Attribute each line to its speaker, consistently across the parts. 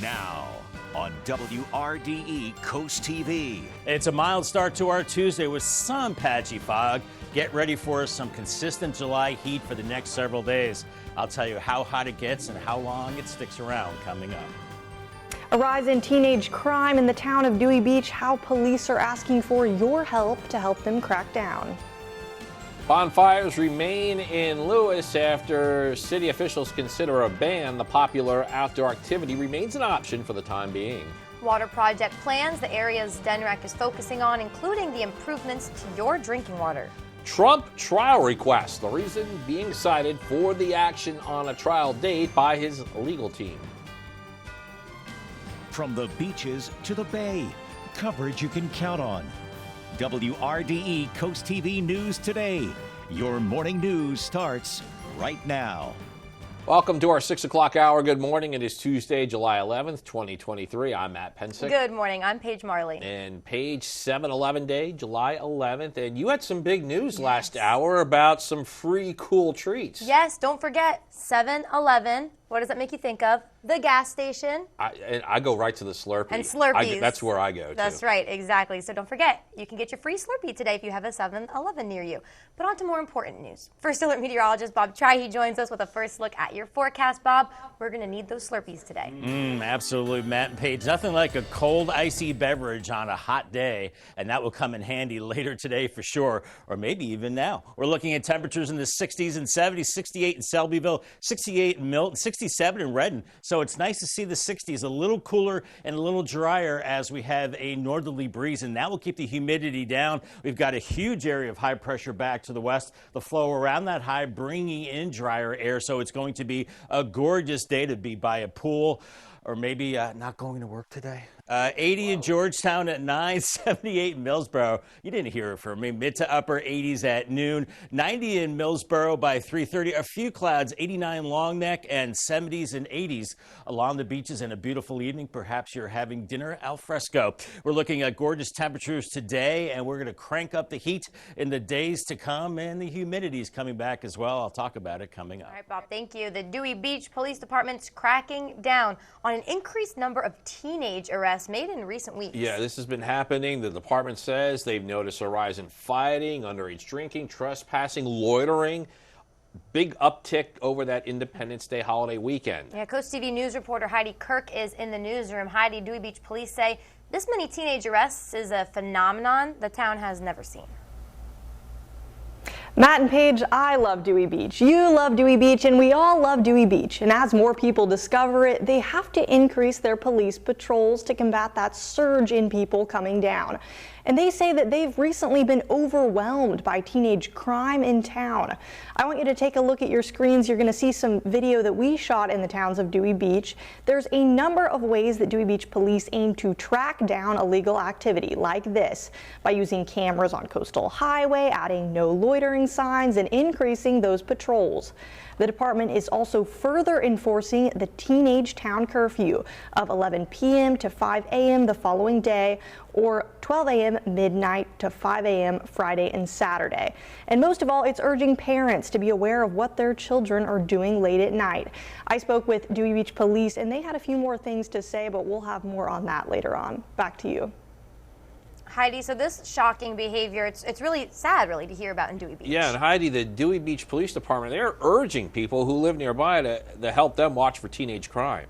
Speaker 1: Now on WRDE Coast TV.
Speaker 2: It's a mild start to our Tuesday with some patchy fog. Get ready for some consistent July heat for the next several days. I'll tell you how hot it gets and how long it sticks around coming up.
Speaker 3: A rise in teenage crime in the town of Dewey Beach, how police are asking for your help to help them crack down.
Speaker 4: Bonfires remain in Lewis after city officials consider a ban. The popular outdoor activity remains an option for the time being.
Speaker 5: Water project plans the area's DNREC is focusing on, including the improvements to your drinking water.
Speaker 4: Trump trial request, the reason being cited for the action on a trial date by his legal team.
Speaker 1: From the beaches to the bay, coverage you can count on. WRDE Coast TV News Today. Your morning news starts right now.
Speaker 4: Welcome to our 6 o'clock hour. Good morning. It is Tuesday, July 11th, 2023. I'm Matt Pensick.
Speaker 5: Good morning. I'm Paige Marley.
Speaker 4: And Paige, 7-11 day, July 11th. And you had some big news last hour about some free cool treats.
Speaker 5: Yes, don't forget 7-Eleven. What does that make you think of? The gas station.
Speaker 4: I go right to the Slurpee.
Speaker 5: And Slurpees.
Speaker 4: That's where I go to.
Speaker 5: That's right, exactly. So don't forget, you can get your free Slurpee today if you have a 7-Eleven near you. But on to more important news. First Alert meteorologist Bob Trihey joins us with a first look at your forecast. Bob, we're going to need those Slurpees today.
Speaker 2: Absolutely, Matt and Paige. Nothing like a cold, icy beverage on a hot day, and that will come in handy later today for sure, or maybe even now. We're looking at temperatures in the 60s and 70s, 68 in Selbyville, 68 in Milton, 67 in Redden. So it's nice to see the 60s a little cooler and a little drier as we have a northerly breeze, and that will keep the humidity down. We've got a huge area of high pressure back to the west. The flow around that high bringing in drier air, so it's going to be a gorgeous day to be by a pool or maybe not going to work today. 80 in Georgetown at 9, 78 in Millsboro. You didn't hear it from me. Mid to upper 80s at noon. 90 in Millsboro by 3:30. A few clouds, 89 Long Neck, and 70s and 80s along the beaches, and a beautiful evening. Perhaps you're having dinner al fresco. We're looking at gorgeous temperatures today, and we're going to crank up the heat in the days to come, and the humidity is coming back as well. I'll talk about it coming up.
Speaker 5: All right, Bob, thank you. The Dewey Beach Police Department's cracking down on an increased number of teenage arrests made in recent weeks.
Speaker 4: Yeah, this has been happening. The department says they've noticed a rise in fighting, underage drinking, trespassing, loitering. Big uptick over that Independence Day holiday weekend.
Speaker 5: Yeah, Coast TV News reporter Heidi Kirk is in the newsroom. Heidi, Dewey Beach police say this many teenage arrests is a phenomenon the town has never seen.
Speaker 3: Matt and Paige, I love Dewey Beach. You love Dewey Beach, and we all love Dewey Beach. And as more people discover it, they have to increase their police patrols to combat that surge in people coming down. And they say that they've recently been overwhelmed by teenage crime in town. I want you to take a look at your screens. You're going to see some video that we shot in the towns of Dewey Beach. There's a number of ways that Dewey Beach police aim to track down illegal activity like this by using cameras on Coastal Highway, adding no loitering signs, and increasing those patrols. The department is also further enforcing the teenage town curfew of 11 p.m. to 5 a.m. the following day, or 12 a.m. midnight to 5 a.m. Friday and Saturday. And most of all, it's urging parents to be aware of what their children are doing late at night. I spoke with Dewey Beach Police, and they had a few more things to say, but we'll have more on that later on. Back to you.
Speaker 5: Heidi, so this shocking behavior, it's really sad, really, to hear about in Dewey Beach.
Speaker 4: Yeah, and Heidi, the Dewey Beach Police Department, they're urging people who live nearby to help them watch for teenage crime.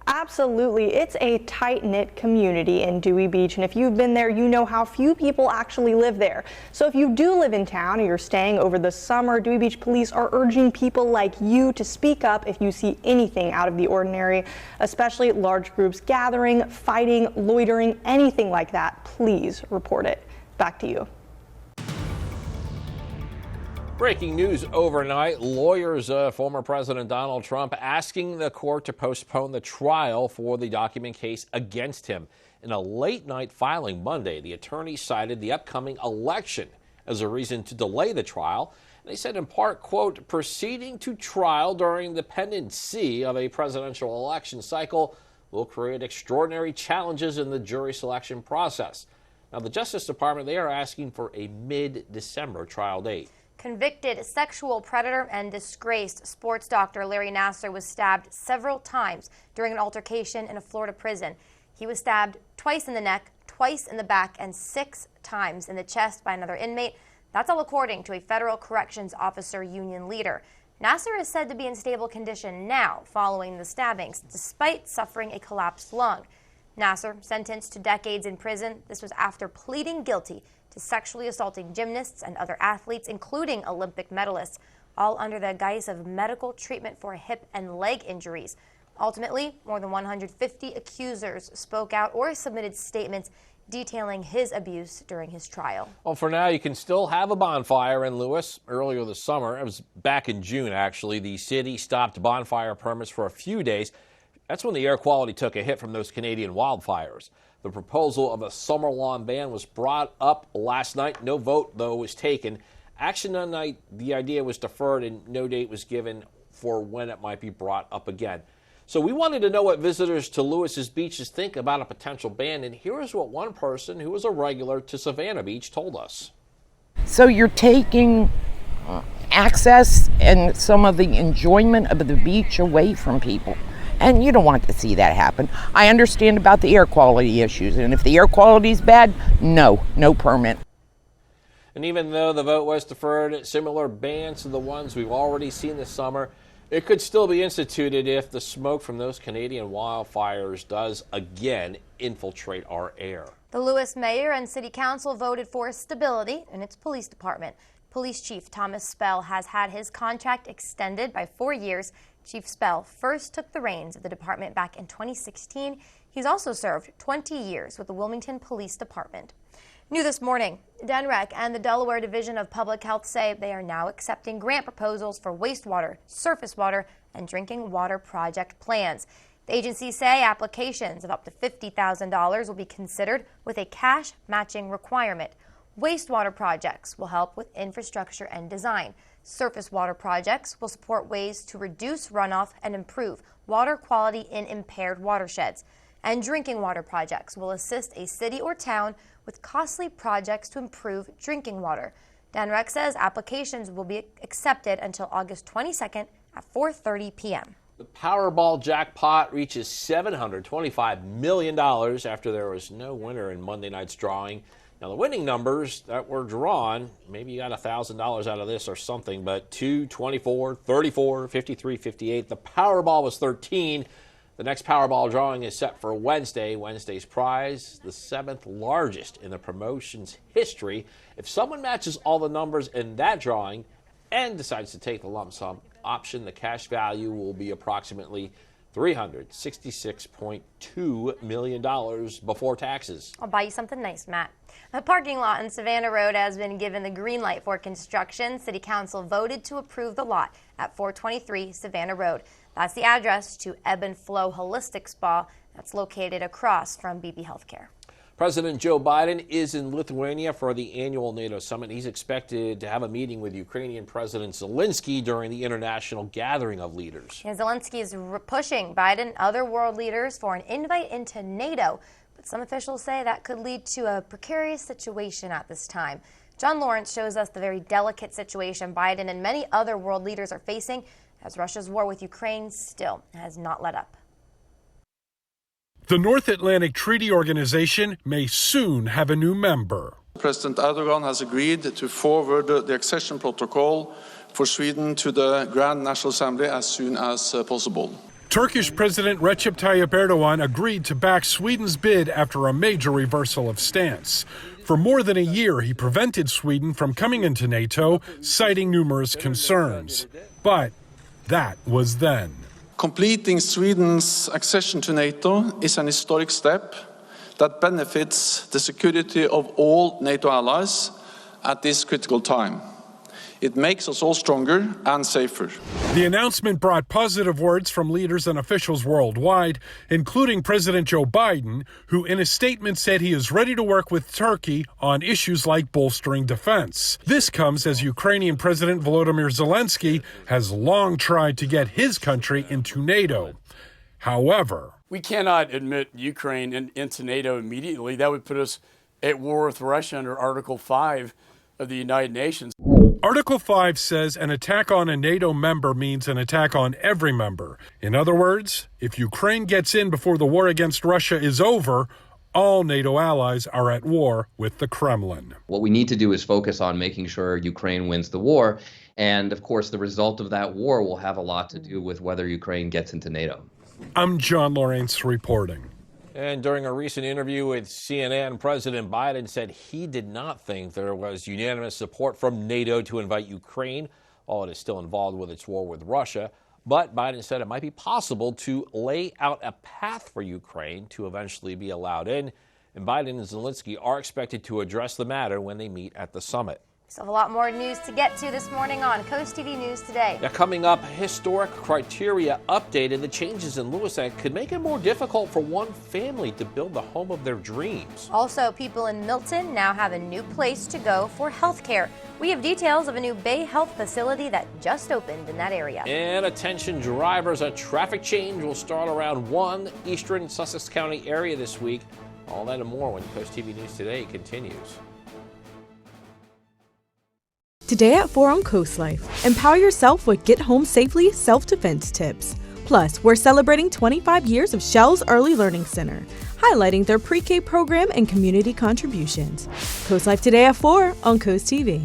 Speaker 3: Absolutely. It's a tight-knit community in Dewey Beach, and if you've been there, you know how few people actually live there. So if you do live in town or you're staying over the summer, Dewey Beach Police are urging people like you to speak up if you see anything out of the ordinary, especially large groups gathering, fighting, loitering, anything like that. Please report it. Back to you.
Speaker 4: Breaking news overnight, lawyers of former President Donald Trump asking the court to postpone the trial for the document case against him. In a late-night filing Monday, the attorney cited the upcoming election as a reason to delay the trial. They said in part, quote, proceeding to trial during the pendency of a presidential election cycle will create extraordinary challenges in the jury selection process. Now, the Justice Department, they are asking for a mid-December trial date.
Speaker 5: Convicted sexual predator and disgraced sports doctor Larry Nassar was stabbed several times during an altercation in a Florida prison. He was stabbed twice in the neck, twice in the back, and 6 times in the chest by another inmate. That's all according to a federal corrections officer union leader. Nassar is said to be in stable condition now following the stabbings, despite suffering a collapsed lung. Nassar, sentenced to decades in prison, this was after pleading guilty to sexually assaulting gymnasts and other athletes, including Olympic medalists, all under the guise of medical treatment for hip and leg injuries. Ultimately, more than 150 accusers spoke out or submitted statements detailing his abuse during his trial.
Speaker 4: Well, for now, you can still have a bonfire in Lewis. Earlier this summer, it was back in June, actually, the city stopped bonfire permits for a few days. That's when the air quality took a hit from those Canadian wildfires. The proposal of a summer lawn ban was brought up last night. No vote, though, was taken. Action that night, the idea was deferred and no date was given for when it might be brought up again. So we wanted to know what visitors to Lewis's beaches think about a potential ban, and here is what one person who was a regular to Savannah Beach told us.
Speaker 6: So you're taking access and some of the enjoyment of the beach away from people. And you don't want to see that happen. I understand about the air quality issues, and if the air quality is bad, no permit.
Speaker 4: And even though the vote was deferred, similar bans to the ones we've already seen this summer, it could still be instituted if the smoke from those Canadian wildfires does again infiltrate our air.
Speaker 5: The Lewis mayor and city council voted for stability in its police department. Police Chief Thomas Spell has had his contract extended by 4 years. Chief Spell first took the reins of the department back in 2016. He's also served 20 years with the Wilmington Police Department. New this morning, DNREC and the Delaware Division of Public Health say they are now accepting grant proposals for wastewater, surface water, and drinking water project plans. The agencies say applications of up to $50,000 will be considered with a cash matching requirement. Wastewater projects will help with infrastructure and design. Surface water projects will support ways to reduce runoff and improve water quality in impaired watersheds. And drinking water projects will assist a city or town with costly projects to improve drinking water. DNREC says applications will be accepted until August 22nd at 4:30 p.m.
Speaker 4: The Powerball jackpot reaches $725 million after there was no winner in Monday night's drawing. Now, the winning numbers that were drawn, maybe you got $1,000 out of this or something, but 2, 24, 34, 53, 58. The Powerball was 13. The next Powerball drawing is set for Wednesday. Wednesday's prize, the 7th largest in the promotion's history. If someone matches all the numbers in that drawing and decides to take the lump sum option, the cash value will be approximately $366.2 million before taxes.
Speaker 5: I'll buy you something nice, Matt. A parking lot on Savannah Road has been given the green light for construction. City Council voted to approve the lot at 423 Savannah Road. That's the address to Ebb and Flow Holistic Spa that's located across from BB Healthcare.
Speaker 4: President Joe Biden is in Lithuania for the annual NATO summit. He's expected to have a meeting with Ukrainian President Zelensky during the international gathering of leaders.
Speaker 5: Yeah, Zelensky is pushing Biden and other world leaders for an invite into NATO, but some officials say that could lead to a precarious situation at this time. John Lawrence shows us the very delicate situation Biden and many other world leaders are facing as Russia's war with Ukraine still has not let up.
Speaker 7: The North Atlantic Treaty Organization may soon have a new member.
Speaker 8: President Erdogan has agreed to forward the accession protocol for Sweden to the Grand National Assembly as soon as possible.
Speaker 7: Turkish President Recep Tayyip Erdogan agreed to back Sweden's bid after a major reversal of stance. For more than a year, he prevented Sweden from coming into NATO, citing numerous concerns. But that was then.
Speaker 8: Completing Sweden's accession to NATO is an historic step that benefits the security of all NATO allies at this critical time. It makes us all stronger and safer.
Speaker 7: The announcement brought positive words from leaders and officials worldwide, including President Joe Biden, who in a statement said he is ready to work with Turkey on issues like bolstering defense. This comes as Ukrainian President Volodymyr Zelensky has long tried to get his country into NATO. However,
Speaker 9: we cannot admit Ukraine into NATO immediately. That would put us at war with Russia under Article 5 of the United Nations.
Speaker 7: Article 5 says an attack on a NATO member means an attack on every member. In other words, if Ukraine gets in before the war against Russia is over, all NATO allies are at war with the Kremlin.
Speaker 10: What we need to do is focus on making sure Ukraine wins the war. And of course, the result of that war will have a lot to do with whether Ukraine gets into NATO.
Speaker 7: I'm John Lawrence reporting.
Speaker 4: And during a recent interview with CNN, President Biden said he did not think there was unanimous support from NATO to invite Ukraine, while it is still involved with its war with Russia. But Biden said it might be possible to lay out a path for Ukraine to eventually be allowed in. And Biden and Zelensky are expected to address the matter when they meet at the summit.
Speaker 5: So a lot more news to get to this morning on Coast TV News Today.
Speaker 4: Now, coming up, historic criteria updated. The changes in Lewiston could make it more difficult for one family to build the home of their dreams.
Speaker 5: Also, people in Milton now have a new place to go for health care. We have details of a new Bay Health facility that just opened in that area.
Speaker 4: And attention drivers, a traffic change will start around 1 eastern Sussex County area this week. All that and more when Coast TV News Today continues.
Speaker 11: Today at 4 on Coast Life, empower yourself with Get Home Safely self-defense tips. Plus, we're celebrating 25 years of Shell's Early Learning Center, highlighting their pre-K program and community contributions. Coast Life today at 4 on Coast TV.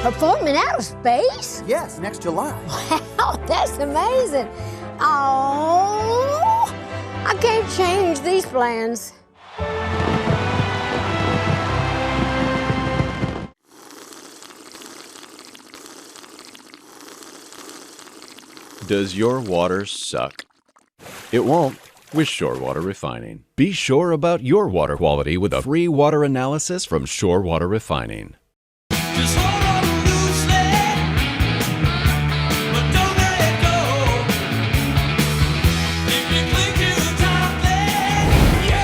Speaker 12: Performing out of space?
Speaker 13: Yes, next July.
Speaker 12: Wow, that's amazing. Oh, I can't change these plans.
Speaker 14: Does your water suck? It won't with Shore Water Refining. Be sure about your water quality with a free water analysis from Shore Water Refining.
Speaker 15: Just hold on loosely, but don't let it go. If you cling too tightly, you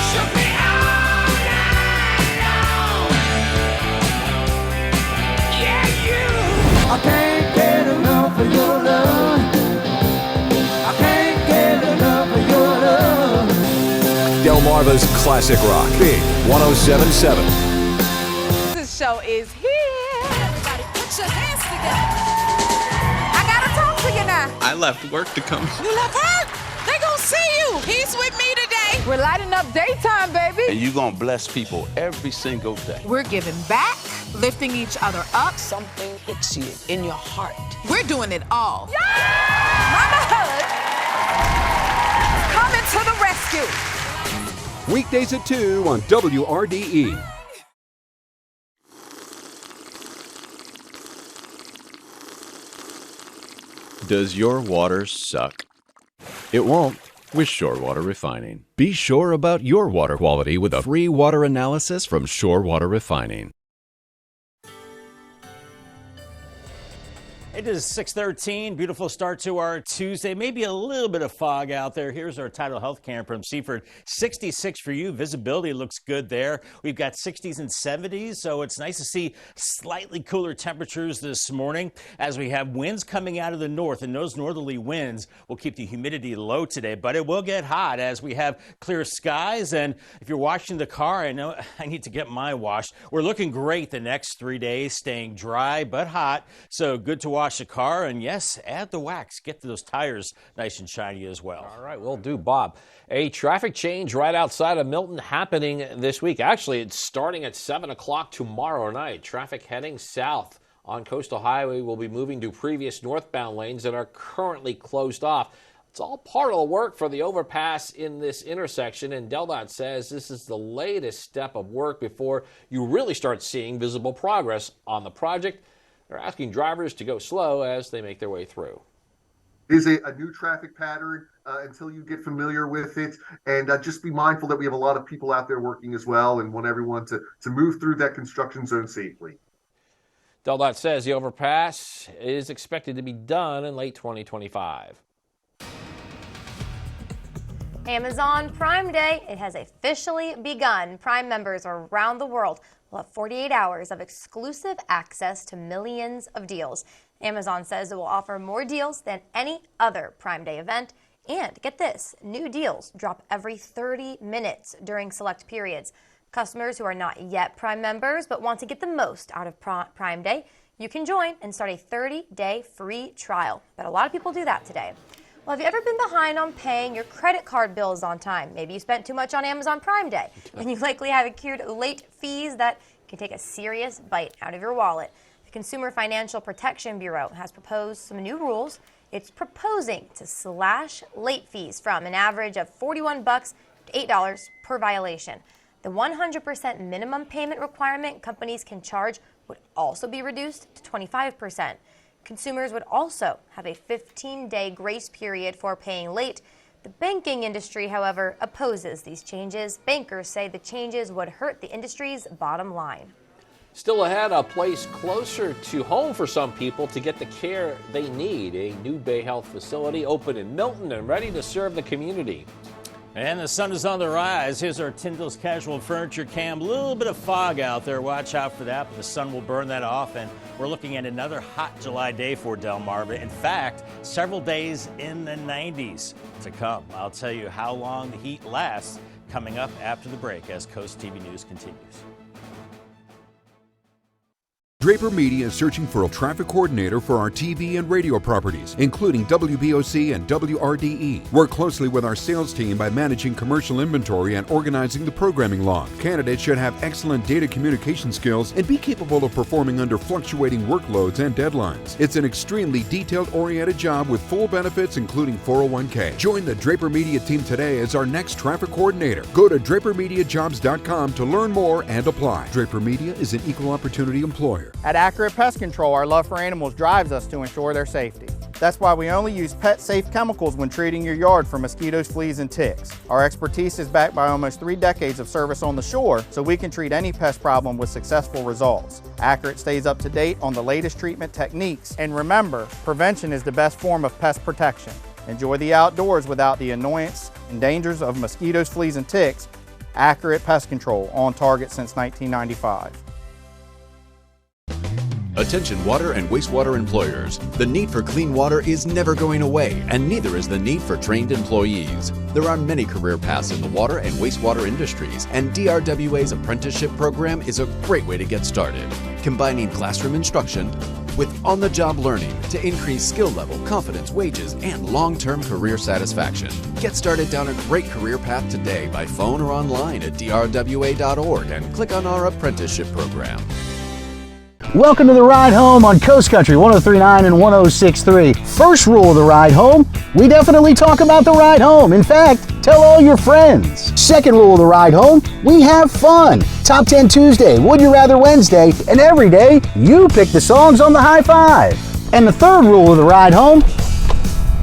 Speaker 15: shook me all night long. Yeah, you. I can't get enough of your love. I can't get enough of your love.
Speaker 16: Delmarva's Classic Rock, Big 107.7.
Speaker 17: Show is here. Everybody put your hands together. I gotta talk to you now.
Speaker 18: I left work to come.
Speaker 17: You left work? They gonna see you. He's with me today. We're lighting up daytime, baby.
Speaker 18: And you're gonna bless people every single day.
Speaker 17: We're giving back, lifting each other up.
Speaker 13: Something hits you in your heart.
Speaker 17: We're doing it all. Yeah! Mama Hood, coming to the rescue.
Speaker 16: Weekdays at 2 on WRDE.
Speaker 14: Does your water suck? It won't with Shore Water Refining. Be sure about your water quality with a free water analysis from Shore Water Refining.
Speaker 2: It is 6:13. Beautiful start to our Tuesday. Maybe a little bit of fog out there. Here's our Tidal Health Cam from Seaford. 66 for you. Visibility looks good there. We've got 60s and 70s, so it's nice to see slightly cooler temperatures this morning as we have winds coming out of the north, and those northerly winds will keep the humidity low today, but it will get hot as we have clear skies. And if you're washing the car, I know I need to get my washed. We're looking great the next 3 days, staying dry but hot, so good to wash the car, and yes, add the wax. Get those tires nice and shiny as well.
Speaker 4: All right, will do, Bob. A traffic change right outside of Milton happening this week. Actually, it's starting at 7 o'clock tomorrow night. Traffic heading south on Coastal Highway will be moving to previous northbound lanes that are currently closed off. It's all part of the work for the overpass in this intersection, and DelDOT says this is the latest step of work before you really start seeing visible progress on the project. They're asking drivers to go slow as they make their way through.
Speaker 19: It is a new traffic pattern until you get familiar with it. And just be mindful that we have a lot of people out there working as well and want everyone to move through that construction zone safely.
Speaker 4: DelDOT says the overpass is expected to be done in late 2025.
Speaker 5: Amazon Prime Day, it has officially begun. Prime members around the world will have 48 hours of exclusive access to millions of deals. Amazon says it will offer more deals than any other Prime Day event. And get this, new deals drop every 30 minutes during select periods. Customers who are not yet Prime members but want to get the most out of Prime Day, you can join and start a 30-day free trial. But a lot of people do that today. Well, have you ever been behind on paying your credit card bills on time? Maybe you spent too much on Amazon Prime Day, and you likely have accrued late fees that can take a serious bite out of your wallet. The Consumer Financial Protection Bureau has proposed some new rules. It's proposing to slash late fees from an average of $41 to $8 per violation. The 100% minimum payment requirement companies can charge would also be reduced to 25%. Consumers would also have a 15-day grace period for paying late. The banking industry, however, opposes these changes. Bankers say the changes would hurt the industry's bottom line.
Speaker 4: Still ahead, a place closer to home for some people to get the care they need. A new Bay Health facility open in Milton and ready to serve the community.
Speaker 2: And the sun is on the rise. Here's our Tyndall's Casual Furniture Cam. A little bit of fog out there. Watch out for that, but the sun will burn that off. And we're looking at another hot July day for Delmarva. In fact, several days in the 90s to come. I'll tell you how long the heat lasts coming up after the break as Coast TV News continues.
Speaker 20: Draper Media is searching for a traffic coordinator for our TV and radio properties, including WBOC and WRDE. Work closely with our sales team by managing commercial inventory and organizing the programming log. Candidates should have excellent data communication skills and be capable of performing under fluctuating workloads and deadlines. It's an extremely detailed-oriented job with full benefits, including 401k. Join the Draper Media team today as our next traffic coordinator. Go to drapermediajobs.com to learn more and apply. Draper Media is an equal opportunity employer.
Speaker 21: At Accurate Pest Control, our love for animals drives us to ensure their safety. That's why we only use pet-safe chemicals when treating your yard for mosquitoes, fleas, and ticks. Our expertise is backed by almost 3 decades of service on the shore, so we can treat any pest problem with successful results. Accurate stays up to date on the latest treatment techniques. And remember, prevention is the best form of pest protection. Enjoy the outdoors without the annoyance and dangers of mosquitoes, fleas, and ticks. Accurate Pest Control, on target since 1995.
Speaker 14: Attention water and wastewater employers. The need for clean water is never going away, and neither is the need for trained employees. There are many career paths in the water and wastewater industries, and DRWA's apprenticeship program is a great way to get started. Combining classroom instruction with on-the-job learning to increase skill level, confidence, wages, and long-term career satisfaction. Get started down a great career path today by phone or online at drwa.org and click on our apprenticeship program.
Speaker 22: Welcome to the Ride Home on Coast Country 103.9 and 106.3. First rule of the ride home, we definitely talk about the ride home. In fact, tell all your friends. Second rule of the ride home, we have fun. Top 10 Tuesday, Would You Rather Wednesday, and every day, you pick the songs on the High Five. And the third rule of the ride home,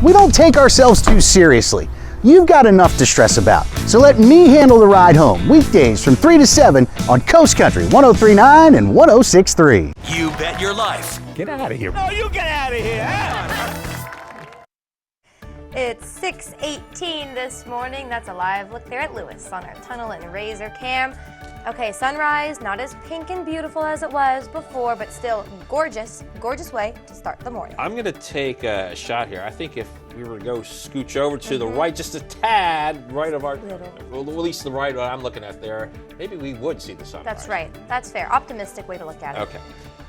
Speaker 22: we don't take ourselves too seriously. You've got enough to stress about, so let me handle the ride home, weekdays from 3 to 7 on Coast Country 103.9 and 106.3.
Speaker 1: You bet your life.
Speaker 22: Get out of here.
Speaker 2: No, you get out of here.
Speaker 5: It's 6:18 this morning. That's a live look there at Lewis on our tunnel and razor cam. Okay, sunrise, not as pink and beautiful as it was before, but still gorgeous, gorgeous way to start the morning.
Speaker 4: I'm going to take a shot here. I think if we were to go scooch over to the right, just a tad right of our, well, at least the right what I'm looking at there, maybe we would see the sunrise.
Speaker 5: That's right. That's fair. Optimistic way to look at it.
Speaker 4: Okay.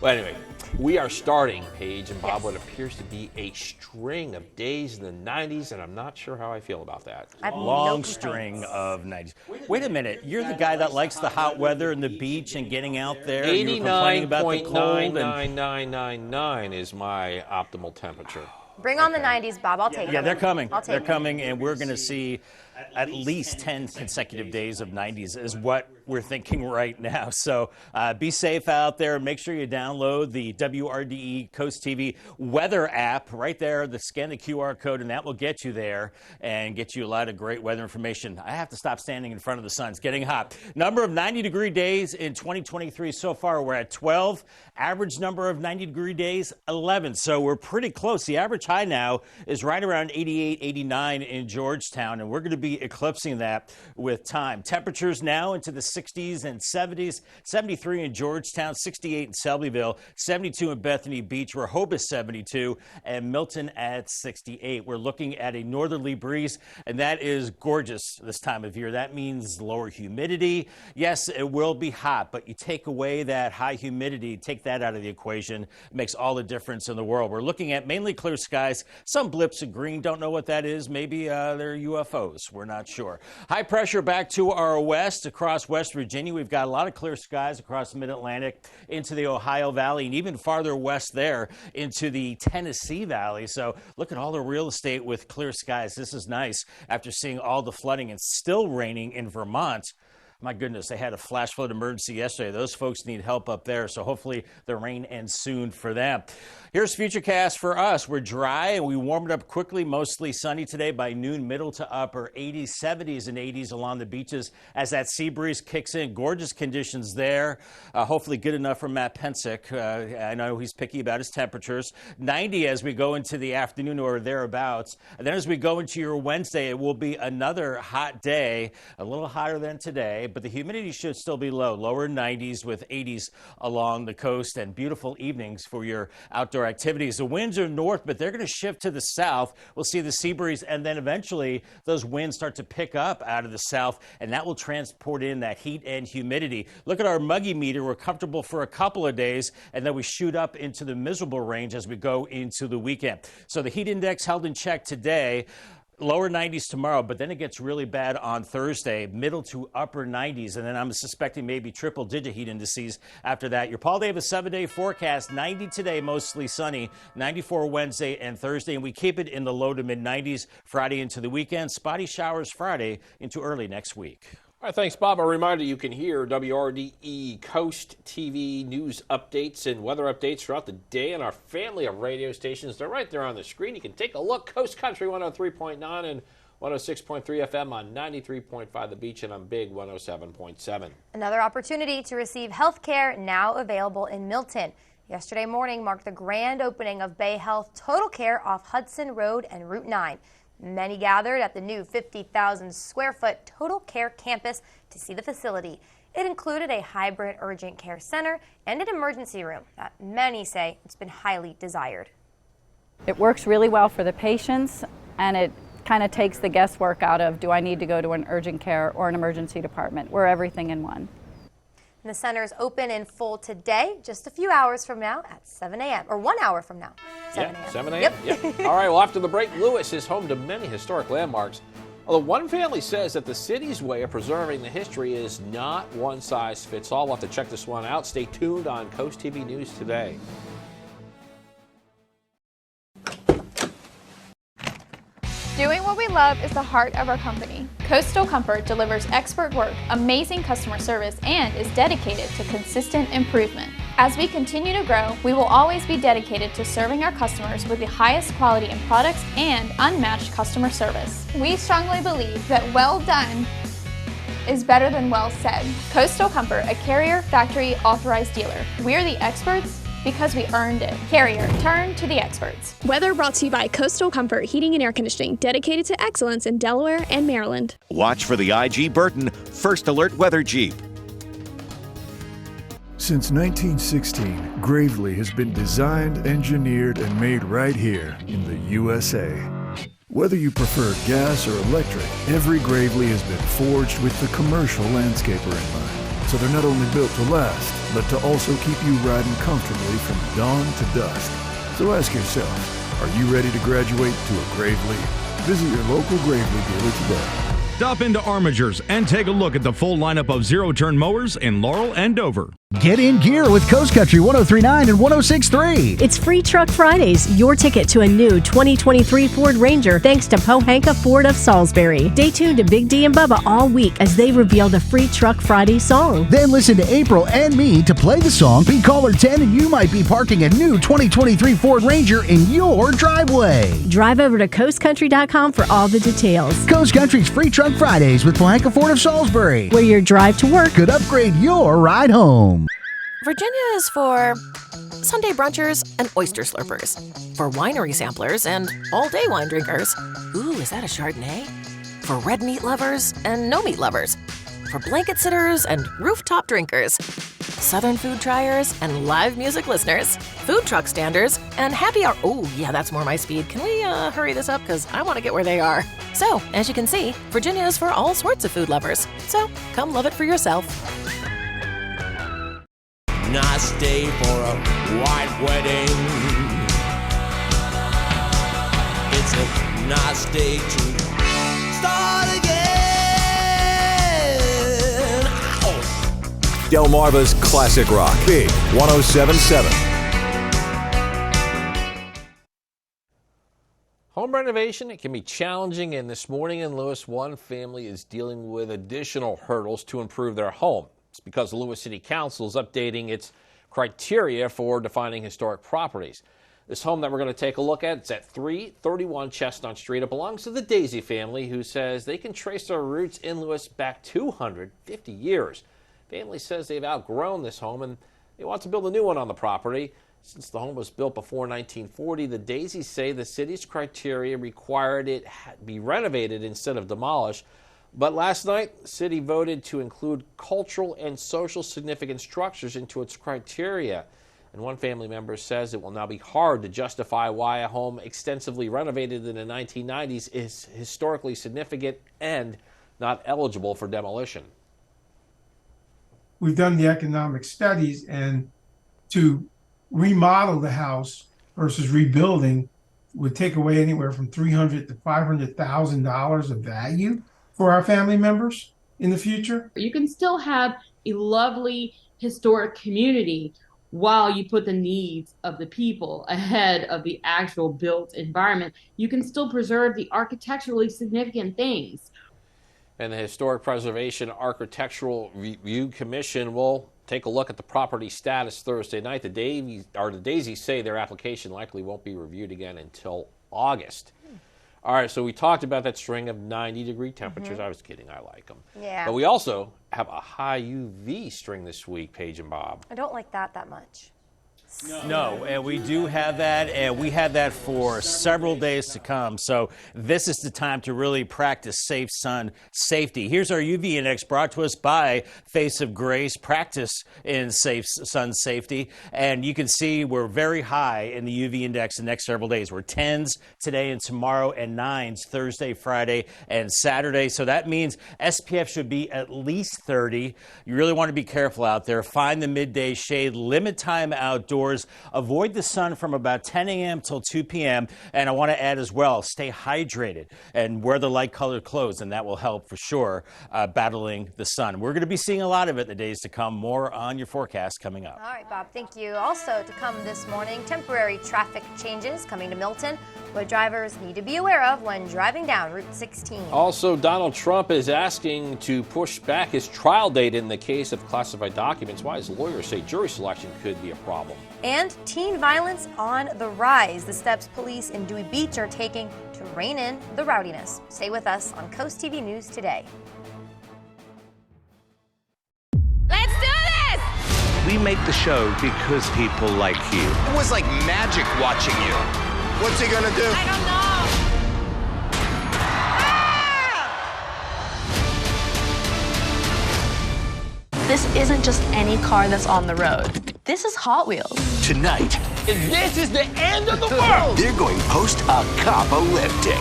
Speaker 4: Well, anyway, we are starting, Paige and Bob, what appears to be a string of days in the 90s, and I'm not sure how I feel about that.
Speaker 2: Long string of 90s. Wait a minute. You're the guy that likes the hot weather and the beach and getting out there.
Speaker 4: 89.99999 is my optimal temperature.
Speaker 5: Bring on the 90s, Bob. I'll take it.
Speaker 2: Yeah, they're coming.
Speaker 5: I'll take
Speaker 2: They're coming, and we're going to see at least 10 consecutive days of 90s is what we're thinking right now. So be safe out there. Make sure you download the WRDE Coast TV weather app right there. Scan the QR code, and that will get you there and get you a lot of great weather information. I have to stop standing in front of the sun. It's getting hot. Number of 90-degree days in 2023 so far, we're at 12. Average number of 90-degree days, 11. So we're pretty close. The average high now is right around 88, 89 in Georgetown, and we're going to be eclipsing that with time. Temperatures now into the 60s and 70s, 73 in Georgetown, 68 in Selbyville, 72 in Bethany Beach, Rehoboth 72, and Milton at 68. We're looking at a northerly breeze, and that is gorgeous this time of year. That means lower humidity. Yes, it will be hot, but you take away that high humidity, take that out of the equation, it makes all the difference in the world. We're looking at mainly clear skies, some blips of green, don't know what that is. Maybe they're UFOs, we're not sure. High pressure back to our west, across West Virginia. We've got a lot of clear skies across the mid-Atlantic into the Ohio Valley, and even farther west there into the Tennessee Valley. So look at all the real estate with clear skies. This is nice after seeing all the flooding and still raining in Vermont. My goodness, they had a flash flood emergency yesterday. Those folks need help up there, so hopefully the rain ends soon for them. Here's Futurecast for us. We're dry and we warmed up quickly, mostly sunny today by noon, middle to upper 80s, 70s and 80s along the beaches as that sea breeze kicks in. Gorgeous conditions there. Hopefully good enough for Matt Pensick. I know he's picky about his temperatures. 90 as we go into the afternoon or thereabouts. And then as we go into your Wednesday, it will be another hot day, a little hotter than today, but the humidity should still be low, lower 90s with 80s along the coast, and beautiful evenings for your outdoor activities. The winds are north, but they're going to shift to the south. We'll see the sea breeze, and then eventually those winds start to pick up out of the south, and that will transport in that heat and humidity. Look at our muggy meter. We're comfortable for a couple of days, and then we shoot up into the miserable range as we go into the weekend. So the heat index held in check today. Lower 90s tomorrow, but then it gets really bad on Thursday, middle to upper 90s, and then I'm suspecting maybe triple-digit heat indices after that. Your Paul Davis 7-day forecast, 90 today, mostly sunny, 94 Wednesday and Thursday, and we keep it in the low to mid-90s Friday into the weekend. Spotty showers Friday into early next week.
Speaker 4: All right, thanks, Bob. A reminder, you can hear WRDE Coast TV news updates and weather updates throughout the day on our family of radio stations. They're right there on the screen. You can take a look. Coast Country 103.9 and 106.3 FM on 93.5 The Beach, and on Big 107.7.
Speaker 5: Another opportunity to receive health care now available in Milton. Yesterday morning marked the grand opening of Bay Health Total Care off Hudson Road and Route 9. Many gathered at the new 50,000 square foot Total Care campus to see the facility. It included a hybrid urgent care center and an emergency room that many say it's been highly desired.
Speaker 3: It works really well for the patients, and it kind of takes the guesswork out of, do I need to go to an urgent care or an emergency department? We're everything in one.
Speaker 5: And the center is open in full today, just a few hours from now at 7 a.m. or 1 hour from now, 7 a.m.
Speaker 4: 7 a.m.
Speaker 5: Yep.
Speaker 4: Yep. All right, well, after the break, Lewis is home to many historic landmarks. Although one family says that the city's way of preserving the history is not one size fits all. We'll have to check this one out. Stay tuned on Coast TV News today.
Speaker 6: Doing what we love is the heart of our company. Coastal Comfort delivers expert work, amazing customer service, and is dedicated to consistent improvement. As we continue to grow, we will always be dedicated to serving our customers with the highest quality in products and unmatched customer service. We strongly believe that well done is better than well said. Coastal Comfort, a Carrier Factory authorized dealer. We're the experts because we earned it. Carrier, turn to the experts.
Speaker 23: Weather brought to you by Coastal Comfort Heating and Air Conditioning, dedicated to excellence in Delaware and Maryland.
Speaker 1: Watch for the IG Burton First Alert Weather Jeep.
Speaker 24: Since 1916, Gravely has been designed, engineered, and made right here in the USA. Whether you prefer gas or electric, every Gravely has been forged with the commercial landscaper in mind. So they're not only built to last, but to also keep you riding comfortably from dawn to dusk. So ask yourself, are you ready to graduate to a Gravely? Visit your local Gravely dealer today.
Speaker 25: Stop into Armigers and take a look at the full lineup of zero-turn mowers in Laurel and Dover.
Speaker 22: Get in gear with Coast Country 103.9 and 106.3.
Speaker 26: It's Free Truck Fridays, your ticket to a new 2023 Ford Ranger thanks to Pohanka Ford of Salisbury. Stay tuned to Big D and Bubba all week as they reveal the Free Truck Friday song.
Speaker 22: Then listen to April and me to play the song. Be caller 10 and you might be parking a new 2023 Ford Ranger in your driveway.
Speaker 26: Drive over to coastcountry.com for all the details.
Speaker 22: Coast Country's Free Truck Fridays with Pohanka Ford of Salisbury,
Speaker 26: where your drive to work
Speaker 22: could upgrade your ride home.
Speaker 27: Virginia is for Sunday brunchers and oyster slurpers, for winery samplers and all-day wine drinkers. Ooh, is that a Chardonnay? for red meat lovers and no meat lovers, for blanket sitters and rooftop drinkers, Southern food triers and live music listeners, food truck standers, and happy hour. Oh, yeah, that's more my speed. Can we hurry this up? Because I want to get where they are. So, as you can see, Virginia is for all sorts of food lovers. So, come love it for yourself.
Speaker 7: Nice day for a white wedding. It's a nice day to start again.
Speaker 16: Delmarva's Classic Rock, Big 107.7.
Speaker 4: Home renovation, it can be challenging, and this morning in Lewis, one family is dealing with additional hurdles to improve their home. It's because the Lewis City Council is updating its criteria for defining historic properties. This home that we're going to take a look at, it's at 331 Chestnut Street. It belongs to the Daisy family, who says they can trace their roots in Lewis back 250 years. Family says they've outgrown this home and they want to build a new one on the property. Since the home was built before 1940, the Daisies say the city's criteria required it be renovated instead of demolished. But last night, the city voted to include cultural and social significant structures into its criteria. And one family member says it will now be hard to justify why a home extensively renovated in the 1990s is historically significant and not eligible for demolition.
Speaker 8: We've done the economic studies, and to remodel the house versus rebuilding would take away anywhere from $300,000 to $500,000 of value for our family members in the future.
Speaker 9: You can still have a lovely historic community while you put the needs of the people ahead of the actual built environment. You can still preserve the architecturally significant things.
Speaker 4: And the Historic Preservation Architectural Review Commission will take a look at the property status Thursday night. The Daisies say their application likely won't be reviewed again until August. All right, so we talked about that string of 90-degree temperatures. I was kidding. I like them.
Speaker 5: Yeah.
Speaker 4: But we also have a high UV string this week, Paige and Bob.
Speaker 5: I don't like that much.
Speaker 2: No, and we do have that, and we have that for several days to come. So this is the time to really practice safe sun safety. Here's our UV index brought to us by Face of Grace. Practice in safe sun safety, and you can see we're very high in the UV index the next several days. We're 10s today and tomorrow, and 9s Thursday, Friday, and Saturday. So that means SPF should be at least 30. You really want to be careful out there. Find the midday shade. Limit time outdoors. Avoid the sun from about 10 a.m. till 2 p.m. And I want to add as well, stay hydrated and wear the light colored clothes, and that will help for sure battling the sun. We're going to be seeing a lot of it in the days to come. More on your forecast coming up.
Speaker 5: All right, Bob, thank you. Also to come this morning, temporary traffic changes coming to Milton, what drivers need to be aware of when driving down Route 16.
Speaker 4: Also, Donald Trump is asking to push back his trial date in the case of classified documents. Why his lawyers say jury selection could be a problem.
Speaker 5: And teen violence on the rise. The steps police in Dewey Beach are taking to rein in the rowdiness. Stay with us on Coast TV News Today.
Speaker 17: Let's do this!
Speaker 10: We make the show because people like you.
Speaker 11: It was like magic watching you. What's he gonna do?
Speaker 17: I don't know.
Speaker 27: This isn't just any car that's on the road. This is Hot Wheels.
Speaker 10: Tonight,
Speaker 7: This is the end of the world.
Speaker 10: they're going post-apocalyptic.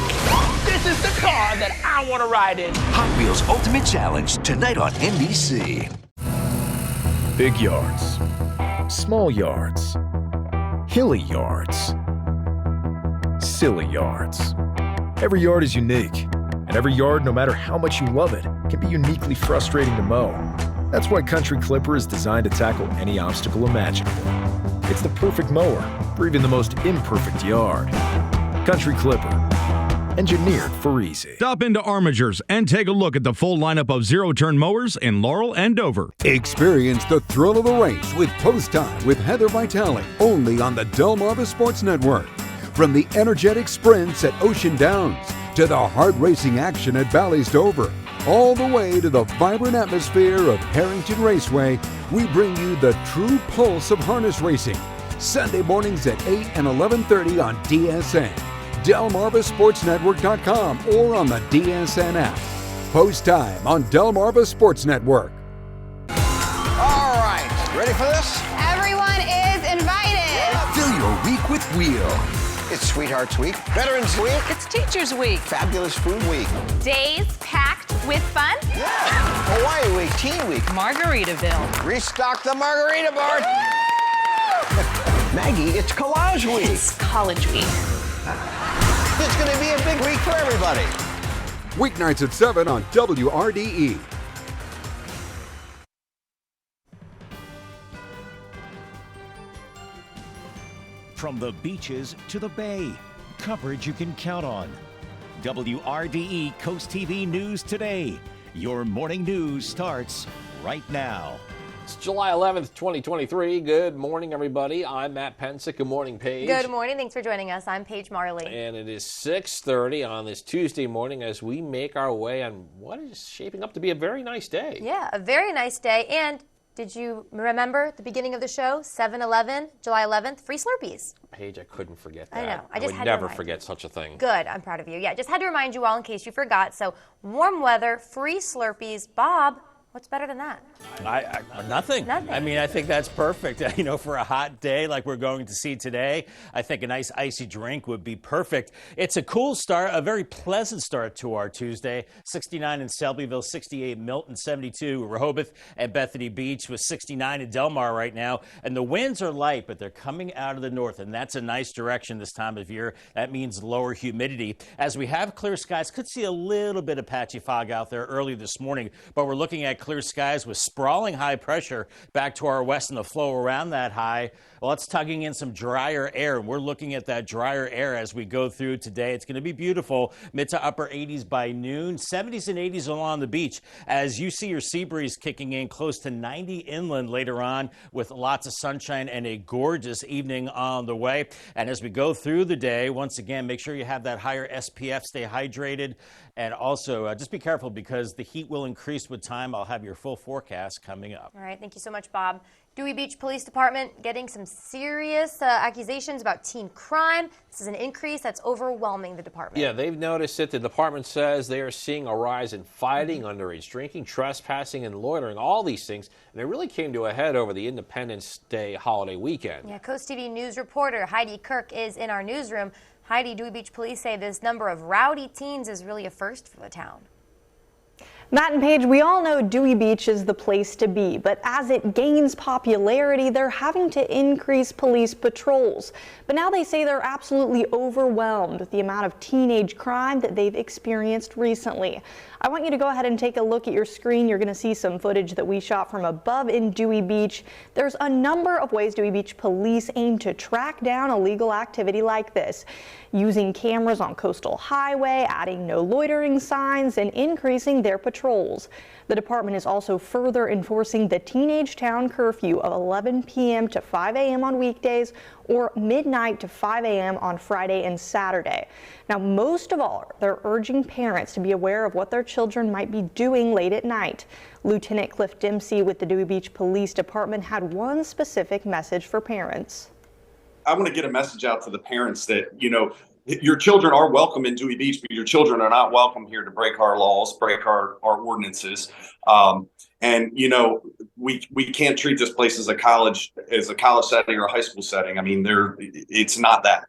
Speaker 7: This is the car that I want to ride in.
Speaker 10: Hot Wheels Ultimate Challenge, tonight on NBC.
Speaker 24: Big yards, small yards, hilly yards, silly yards. Every yard is unique, and every yard, no matter how much you love it, can be uniquely frustrating to mow. That's why Country Clipper is designed to tackle any obstacle imaginable. It's the perfect mower for even the most imperfect yard. Country Clipper, engineered for easy.
Speaker 25: Stop into Armigers and take a look at the full lineup of zero-turn mowers in Laurel and Dover.
Speaker 20: Experience the thrill of the race with Post Time with Heather Vitale, only on the Delmarva Sports Network. From the energetic sprints at Ocean Downs to the hard racing action at Bally's Dover, all the way to the vibrant atmosphere of Harrington Raceway, we bring you the true pulse of harness racing. Sunday mornings at 8 and 11:30 on DSN. DelmarvaSportsNetwork.com or on the DSN app. Post time on Delmarva Sports Network.
Speaker 11: All right, ready for this?
Speaker 12: Everyone is invited.
Speaker 10: Fill your week with Wheel.
Speaker 11: It's Sweethearts Week, Veterans Week,
Speaker 12: It's Teachers Week.
Speaker 11: Fabulous Food Week.
Speaker 12: Days packed with fun.
Speaker 11: Yeah, Hawaii Week, Teen Week.
Speaker 12: Margaritaville.
Speaker 11: Restock the margarita bar. Maggie, it's Collage Week.
Speaker 12: It's College Week.
Speaker 11: It's going to be a big week for everybody.
Speaker 20: Weeknights at 7 on WRDE.
Speaker 1: From the beaches to the bay, coverage you can count on. WRDE Coast TV News Today. Your morning news starts right now.
Speaker 4: It's July 11th, 2023. Good morning, everybody. I'm Matt Pensick. Good morning, Paige.
Speaker 5: Good morning. Thanks for joining us. I'm Paige Marley.
Speaker 4: And it is 6:30 on this Tuesday morning as we make our way on what is shaping up to be a very nice day.
Speaker 5: Yeah, a very nice day. And did you remember at the beginning of the show, 7-Eleven, July 11th, free Slurpees?
Speaker 4: Paige, I couldn't forget that.
Speaker 5: I know.
Speaker 4: I would never forget such a thing.
Speaker 5: Good. I'm proud of you. Yeah, just had to remind you all in case you forgot. So warm weather, free Slurpees. Bob, what's better than that?
Speaker 2: Nothing.
Speaker 5: Nothing.
Speaker 2: I mean, I think that's perfect. You know, for a hot day like we're going to see today, I think a nice icy drink would be perfect. It's a cool start, a very pleasant start to our Tuesday. 69 in Selbyville, 68 Milton, 72 Rehoboth and Bethany Beach with 69 in Delmar right now. And the winds are light, but they're coming out of the north, and that's a nice direction this time of year. That means lower humidity. As we have clear skies, could see a little bit of patchy fog out there early this morning, but we're looking at clear skies with sprawling high pressure back to our west and the flow around that high. Well, it's tugging in some drier air, and we're looking at that drier air as we go through today. It's going to be beautiful, mid to upper 80s by noon, 70s and 80s along the beach as you see your sea breeze kicking in close to 90 inland later on with lots of sunshine and a gorgeous evening on the way. And as we go through the day, once again, make sure you have that higher SPF, stay hydrated, and also just be careful because the heat will increase with time. I'll have your full forecast coming up.
Speaker 5: All right. Thank you so much, Bob. Dewey Beach Police Department getting some serious accusations about teen crime. This is an increase that's overwhelming the department.
Speaker 4: Yeah, they've noticed it. The department says they are seeing a rise in fighting, underage drinking, trespassing, and loitering, all these things. And it really came to a head over the Independence Day holiday weekend.
Speaker 5: Yeah, Coast TV News reporter Heidi Kirk is in our newsroom. Heidi, Dewey Beach Police say this number of rowdy teens is really a first for the town.
Speaker 13: Matt and Paige, we all know Dewey Beach is the place to be, but as it gains popularity, they're having to increase police patrols. But now they say they're absolutely overwhelmed with the amount of teenage crime that they've experienced recently. I want you to go ahead and take a look at your screen. You're going to see some footage that we shot from above in Dewey Beach. There's a number of ways Dewey Beach police aim to track down illegal activity like this, using cameras on Coastal Highway, adding no loitering signs, and increasing their patrols. The department is also further enforcing the teenage town curfew of 11 p.m. to 5 a.m. on weekdays or midnight to 5 a.m. on Friday and Saturday. Now, most of all, they're urging parents to be aware of what their children might be doing late at night. Lieutenant Cliff Dempsey with the Dewey Beach Police Department had one specific message for parents.
Speaker 14: I want to get a message out to the parents that, you know, your children are welcome in Dewey Beach, but your children are not welcome here to break our laws, break our ordinances. And, you know, we can't treat this place as a college setting or a high school setting. I mean, it's not that.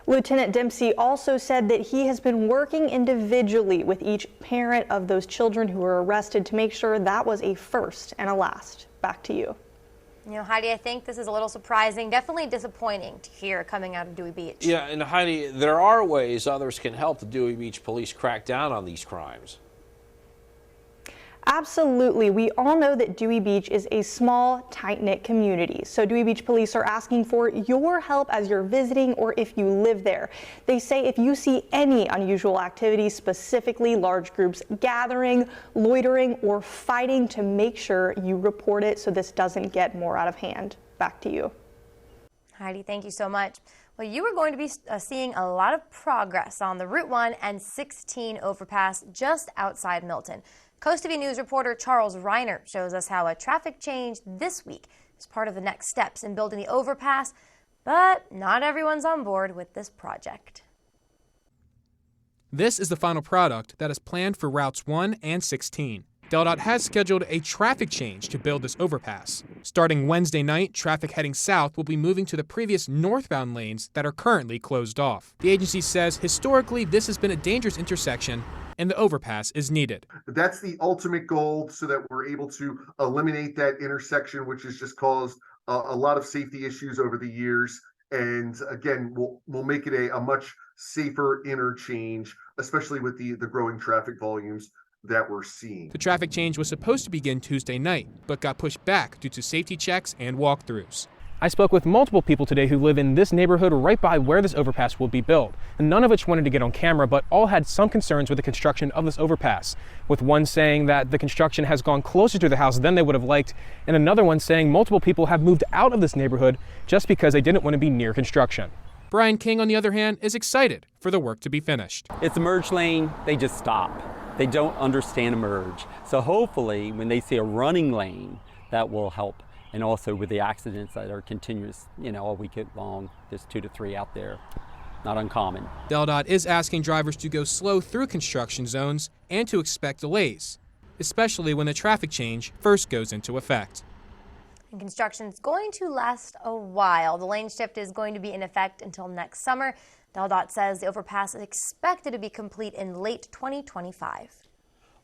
Speaker 13: Lieutenant Dempsey also said that he has been working individually with each parent of those children who were arrested to make sure that was a first and a last. Back to you.
Speaker 5: You know, Heidi, I think this is a little surprising, definitely disappointing to hear coming out of Dewey Beach.
Speaker 4: Yeah, and Heidi, there are ways others can help the Dewey Beach police crack down on these crimes.
Speaker 13: Absolutely. We all know that Dewey Beach is a small, tight-knit community. So Dewey Beach police are asking for your help as you're visiting or if you live there. They say if you see any unusual activity, specifically large groups gathering, loitering, or fighting, to make sure you report it so this doesn't get more out of hand. Back to you.
Speaker 5: Heidi, thank you so much. Well, you are going to be seeing a lot of progress on the Route 1 and 16 overpass just outside Milton. Coast TV News reporter Charles Reiner shows us how a traffic change this week is part of the next steps in building the overpass, but not everyone's on board with this project.
Speaker 3: This is the final product that is planned for routes 1 and 16. DelDOT has scheduled a traffic change to build this overpass. Starting Wednesday night, traffic heading south will be moving to the previous northbound lanes that are currently closed off. The agency says historically this has been a dangerous intersection and the overpass is needed.
Speaker 6: That's the ultimate goal so that we're able to eliminate that intersection, which has just caused a lot of safety issues over the years. And again, we'll make it a much safer interchange, especially with the growing traffic volumes that we're seeing.
Speaker 3: The traffic change was supposed to begin Tuesday night, but got pushed back due to safety checks and walkthroughs. I spoke with multiple people today who live in this neighborhood right by where this overpass will be built, and none of which wanted to get on camera, but all had some concerns with the construction of this overpass, with one saying that the construction has gone closer to the house than they would have liked, and another one saying multiple people have moved out of this neighborhood just because they didn't want to be near construction. Brian King, on the other hand, is excited for the work to be finished.
Speaker 15: It's a merge lane, they just stop. They don't understand a merge. So hopefully when they see a running lane, that will help. And also with the accidents that are continuous, all week long, there's 2 to 3 out there. Not uncommon.
Speaker 3: DelDOT is asking drivers to go slow through construction zones and to expect delays, especially when the traffic change first goes into effect.
Speaker 5: And construction is going to last a while. The lane shift is going to be in effect until next summer. DelDOT says the overpass is expected to be complete in late 2025.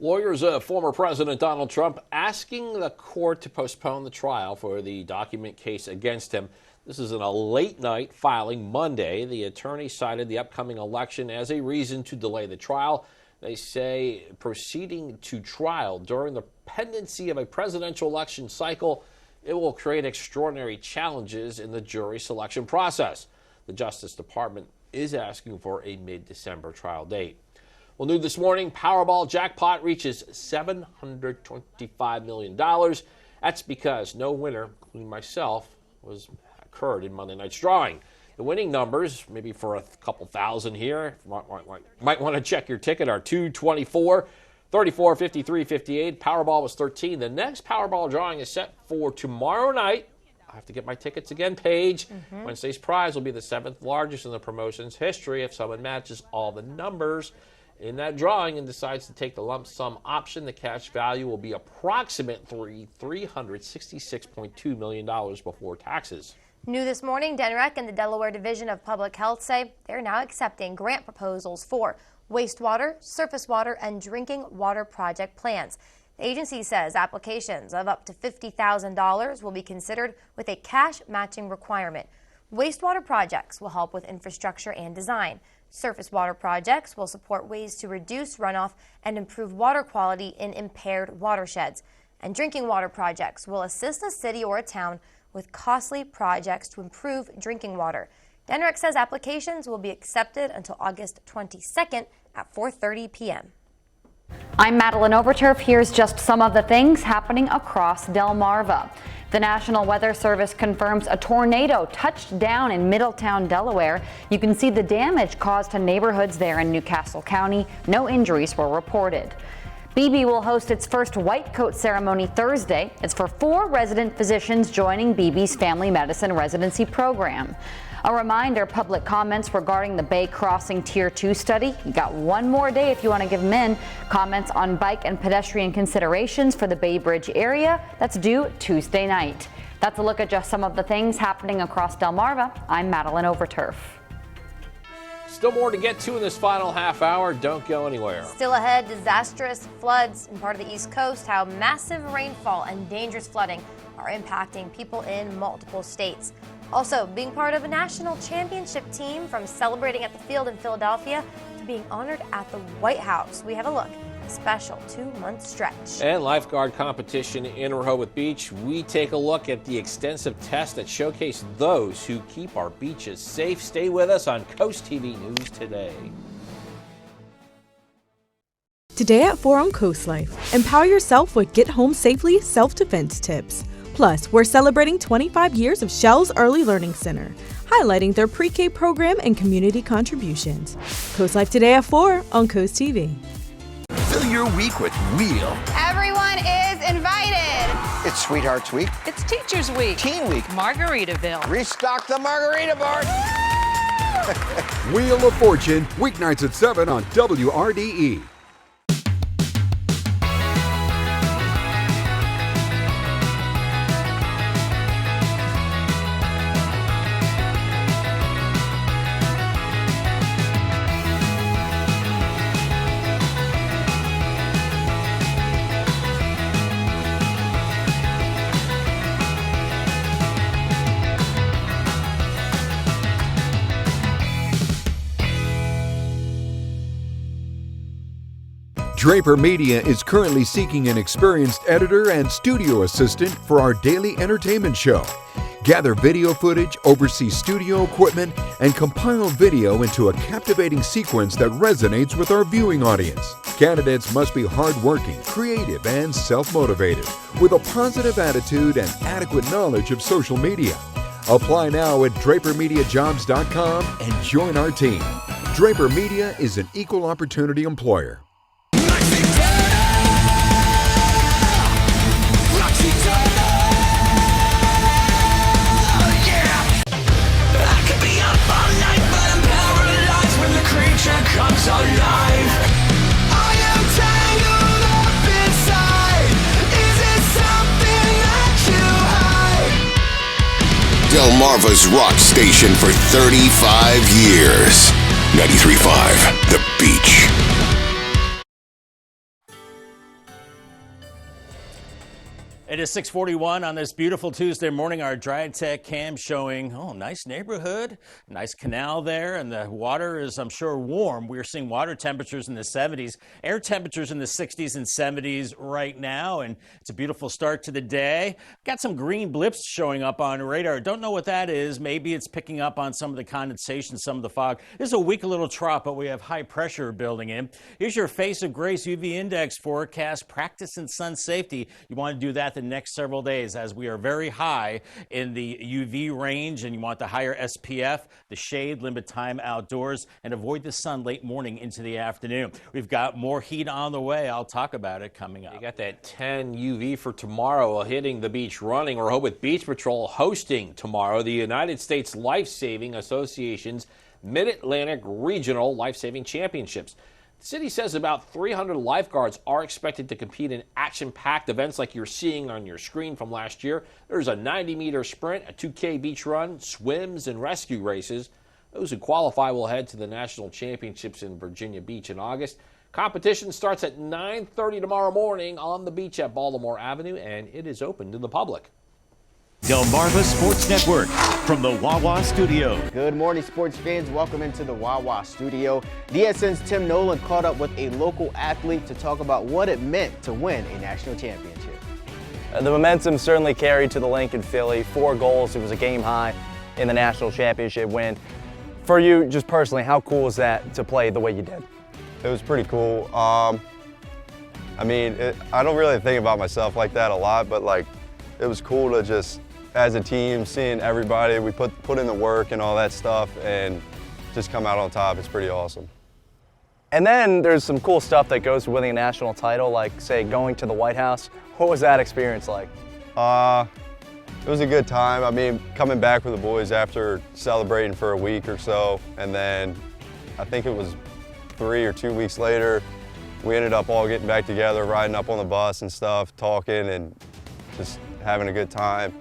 Speaker 4: Lawyers of former President Donald Trump asking the court to postpone the trial for the document case against him. This is in a late night filing Monday. The attorney cited the upcoming election as a reason to delay the trial. They say proceeding to trial during the pendency of a presidential election cycle, it will create extraordinary challenges in the jury selection process. The Justice Department is asking for a mid-December trial date. Well, new this morning, Powerball jackpot reaches $725 million. That's because no winner, including myself, occurred in Monday night's drawing. The winning numbers, maybe for a couple thousand here, might want to check your ticket, are 224, 34, 53, 58. Powerball was 13. The next Powerball drawing is set for tomorrow night. I have to get my tickets again, Paige. Wednesday's prize will be the 7th largest in the promotion's history if someone matches all the numbers in that drawing and decides to take the lump sum option. The cash value will be approximately $366.2 million before taxes.
Speaker 5: New this morning, DENREC and the Delaware Division of Public Health say they're now accepting grant proposals for wastewater, surface water, and drinking water project plans. The agency says applications of up to $50,000 will be considered with a cash matching requirement. Wastewater projects will help with infrastructure and design. Surface water projects will support ways to reduce runoff and improve water quality in impaired watersheds. And drinking water projects will assist a city or a town with costly projects to improve drinking water. DENREC says applications will be accepted until August 22nd at 4:30 p.m.
Speaker 18: I'm Madeline Overturf. Here's just some of the things happening across Delmarva. The National Weather Service confirms a tornado touched down in Middletown, Delaware. You can see the damage caused to neighborhoods there in Newcastle County. No injuries were reported. BB will host its first white coat ceremony Thursday. It's for 4 resident physicians joining BB's family medicine residency program. A reminder, public comments regarding the Bay Crossing Tier 2 study. You got one more day if you want to give them in. Comments on bike and pedestrian considerations for the Bay Bridge area. That's due Tuesday night. That's a look at just some of the things happening across Delmarva. I'm Madeline Overturf.
Speaker 4: Still more to get to in this final half hour. Don't go anywhere.
Speaker 5: Still ahead, disastrous floods in part of the East Coast, how massive rainfall and dangerous flooding are impacting people in multiple states. Also, being part of a national championship team, from celebrating at the field in Philadelphia to being honored at the White House. We have a look at a special 2-month stretch.
Speaker 4: And lifeguard competition in Rehoboth Beach. We take a look at the extensive tests that showcase those who keep our beaches safe. Stay with us on Coast TV News Today.
Speaker 19: Today at 4 on Coast Life, empower yourself with Get Home Safely self-defense tips. Plus, we're celebrating 25 years of Shell's Early Learning Center, highlighting their pre-K program and community contributions. Coast Life today at 4 on Coast TV.
Speaker 10: Fill your week with real.
Speaker 17: Everyone is invited.
Speaker 11: It's Sweethearts Week.
Speaker 12: It's Teachers Week.
Speaker 11: Teen Week.
Speaker 12: Margaritaville.
Speaker 11: Restock the margarita bar.
Speaker 20: Wheel of Fortune, weeknights at 7 on WRDE. Draper Media is currently seeking an experienced editor and studio assistant for our daily entertainment show. Gather video footage, oversee studio equipment, and compile video into a captivating sequence that resonates with our viewing audience. Candidates must be hardworking, creative, and self-motivated, with a positive attitude and adequate knowledge of social media. Apply now at drapermediajobs.com and join our team. Draper Media is an equal opportunity employer.
Speaker 7: Comes alive. I am tangled up inside. Is it something that you hide?
Speaker 11: Delmarva's rock station for 35 years. 93.5 The Beach.
Speaker 2: It is 6:41 on this beautiful Tuesday morning. Our Dry Tech cam showing, nice neighborhood, nice canal there, and the water is, I'm sure, warm. We're seeing water temperatures in the 70s, air temperatures in the 60s and 70s right now, and it's a beautiful start to the day. Got some green blips showing up on radar. Don't know what that is. Maybe it's picking up on some of the condensation, some of the fog. This is a weak little trough, but we have high pressure building in. Here's your Face of Grace UV index forecast. Practice and sun safety. You want to do that the next several days, as we are very high in the UV range, and you want the higher SPF, the shade, limit time outdoors, and avoid the sun late morning into the afternoon. We've got more heat on the way. I'll talk about it coming up.
Speaker 4: You got that 10 UV for tomorrow hitting the beach running. We're hoping with Beach Patrol hosting tomorrow the United States Life Saving Association's Mid-Atlantic Regional Life Saving Championships. The city says about 300 lifeguards are expected to compete in action-packed events like you're seeing on your screen from last year. There's a 90-meter sprint, a 2K beach run, swims, and rescue races. Those who qualify will head to the national championships in Virginia Beach in August. Competition starts at 9:30 tomorrow morning on the beach at Baltimore Avenue, and it is open to the public.
Speaker 1: Delmarva Sports Network from the Wawa Studio.
Speaker 8: Good morning, sports fans. Welcome into the Wawa Studio. DSN's Tim Nolan caught up with a local athlete to talk about what it meant to win a national championship.
Speaker 9: The momentum certainly carried to the link in Philly. 4 goals. It was a game high in the national championship win. For you, just personally, how cool was that to play the way you did?
Speaker 16: It was pretty cool. I don't really think about myself like that a lot, but it was cool to just, as a team, seeing everybody, we put in the work and all that stuff and just come out on top. It's pretty awesome.
Speaker 9: And then there's some cool stuff that goes with winning a national title, like, say, going to the White House. What was that experience like?
Speaker 16: It was a good time. Coming back with the boys after celebrating for a week or so, and then I think it was 3 or 2 weeks later, we ended up all getting back together, riding up on the bus and stuff, talking and just having a good time.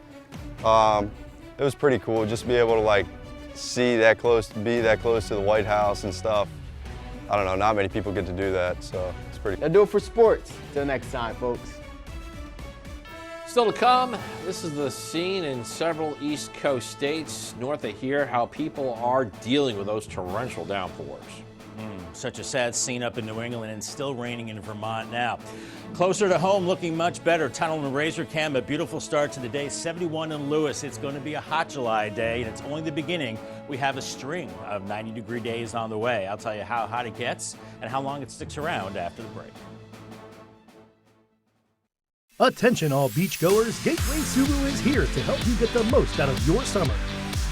Speaker 16: It was pretty cool just to be able to see that close, be that close to the White House and stuff. I don't know, not many people get to do that, so it's pretty cool.
Speaker 8: That'll do it for sports. Till next time, folks.
Speaker 4: Still to come, this is the scene in several East Coast states north of here, how people are dealing with those torrential downpours.
Speaker 2: Such a sad scene up in New England, and still raining in Vermont now. Closer to home, looking much better. Tunnel and Razor Cam, a beautiful start to the day. 71 in Lewis. It's going to be a hot July day, and it's only the beginning. We have a string of 90-degree days on the way. I'll tell you how hot it gets and how long it sticks around after the break.
Speaker 21: Attention all beachgoers, Gateway Subaru is here to help you get the most out of your summer.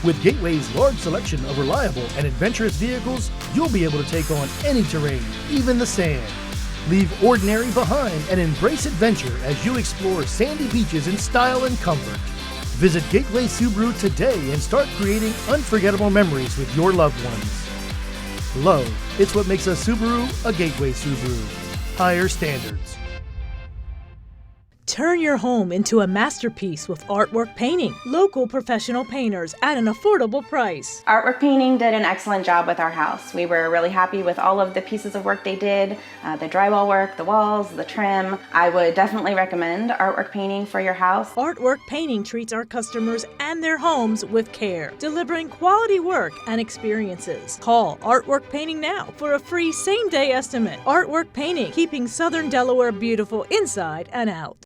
Speaker 21: With Gateway's large selection of reliable and adventurous vehicles, you'll be able to take on any terrain, even the sand. Leave ordinary behind and embrace adventure as you explore sandy beaches in style and comfort. Visit Gateway Subaru today and start creating unforgettable memories with your loved ones. Love, it's what makes a Subaru a Gateway Subaru. Higher standards.
Speaker 14: Turn your home into a masterpiece with Artwork Painting. Local professional painters at an affordable price.
Speaker 22: Artwork Painting did an excellent job with our house. We were really happy with all of the pieces of work they did, the drywall work, the walls, the trim. I would definitely recommend Artwork Painting for your house.
Speaker 14: Artwork Painting treats our customers and their homes with care, delivering quality work and experiences. Call Artwork Painting now for a free same-day estimate. Artwork Painting, keeping Southern Delaware beautiful inside and out.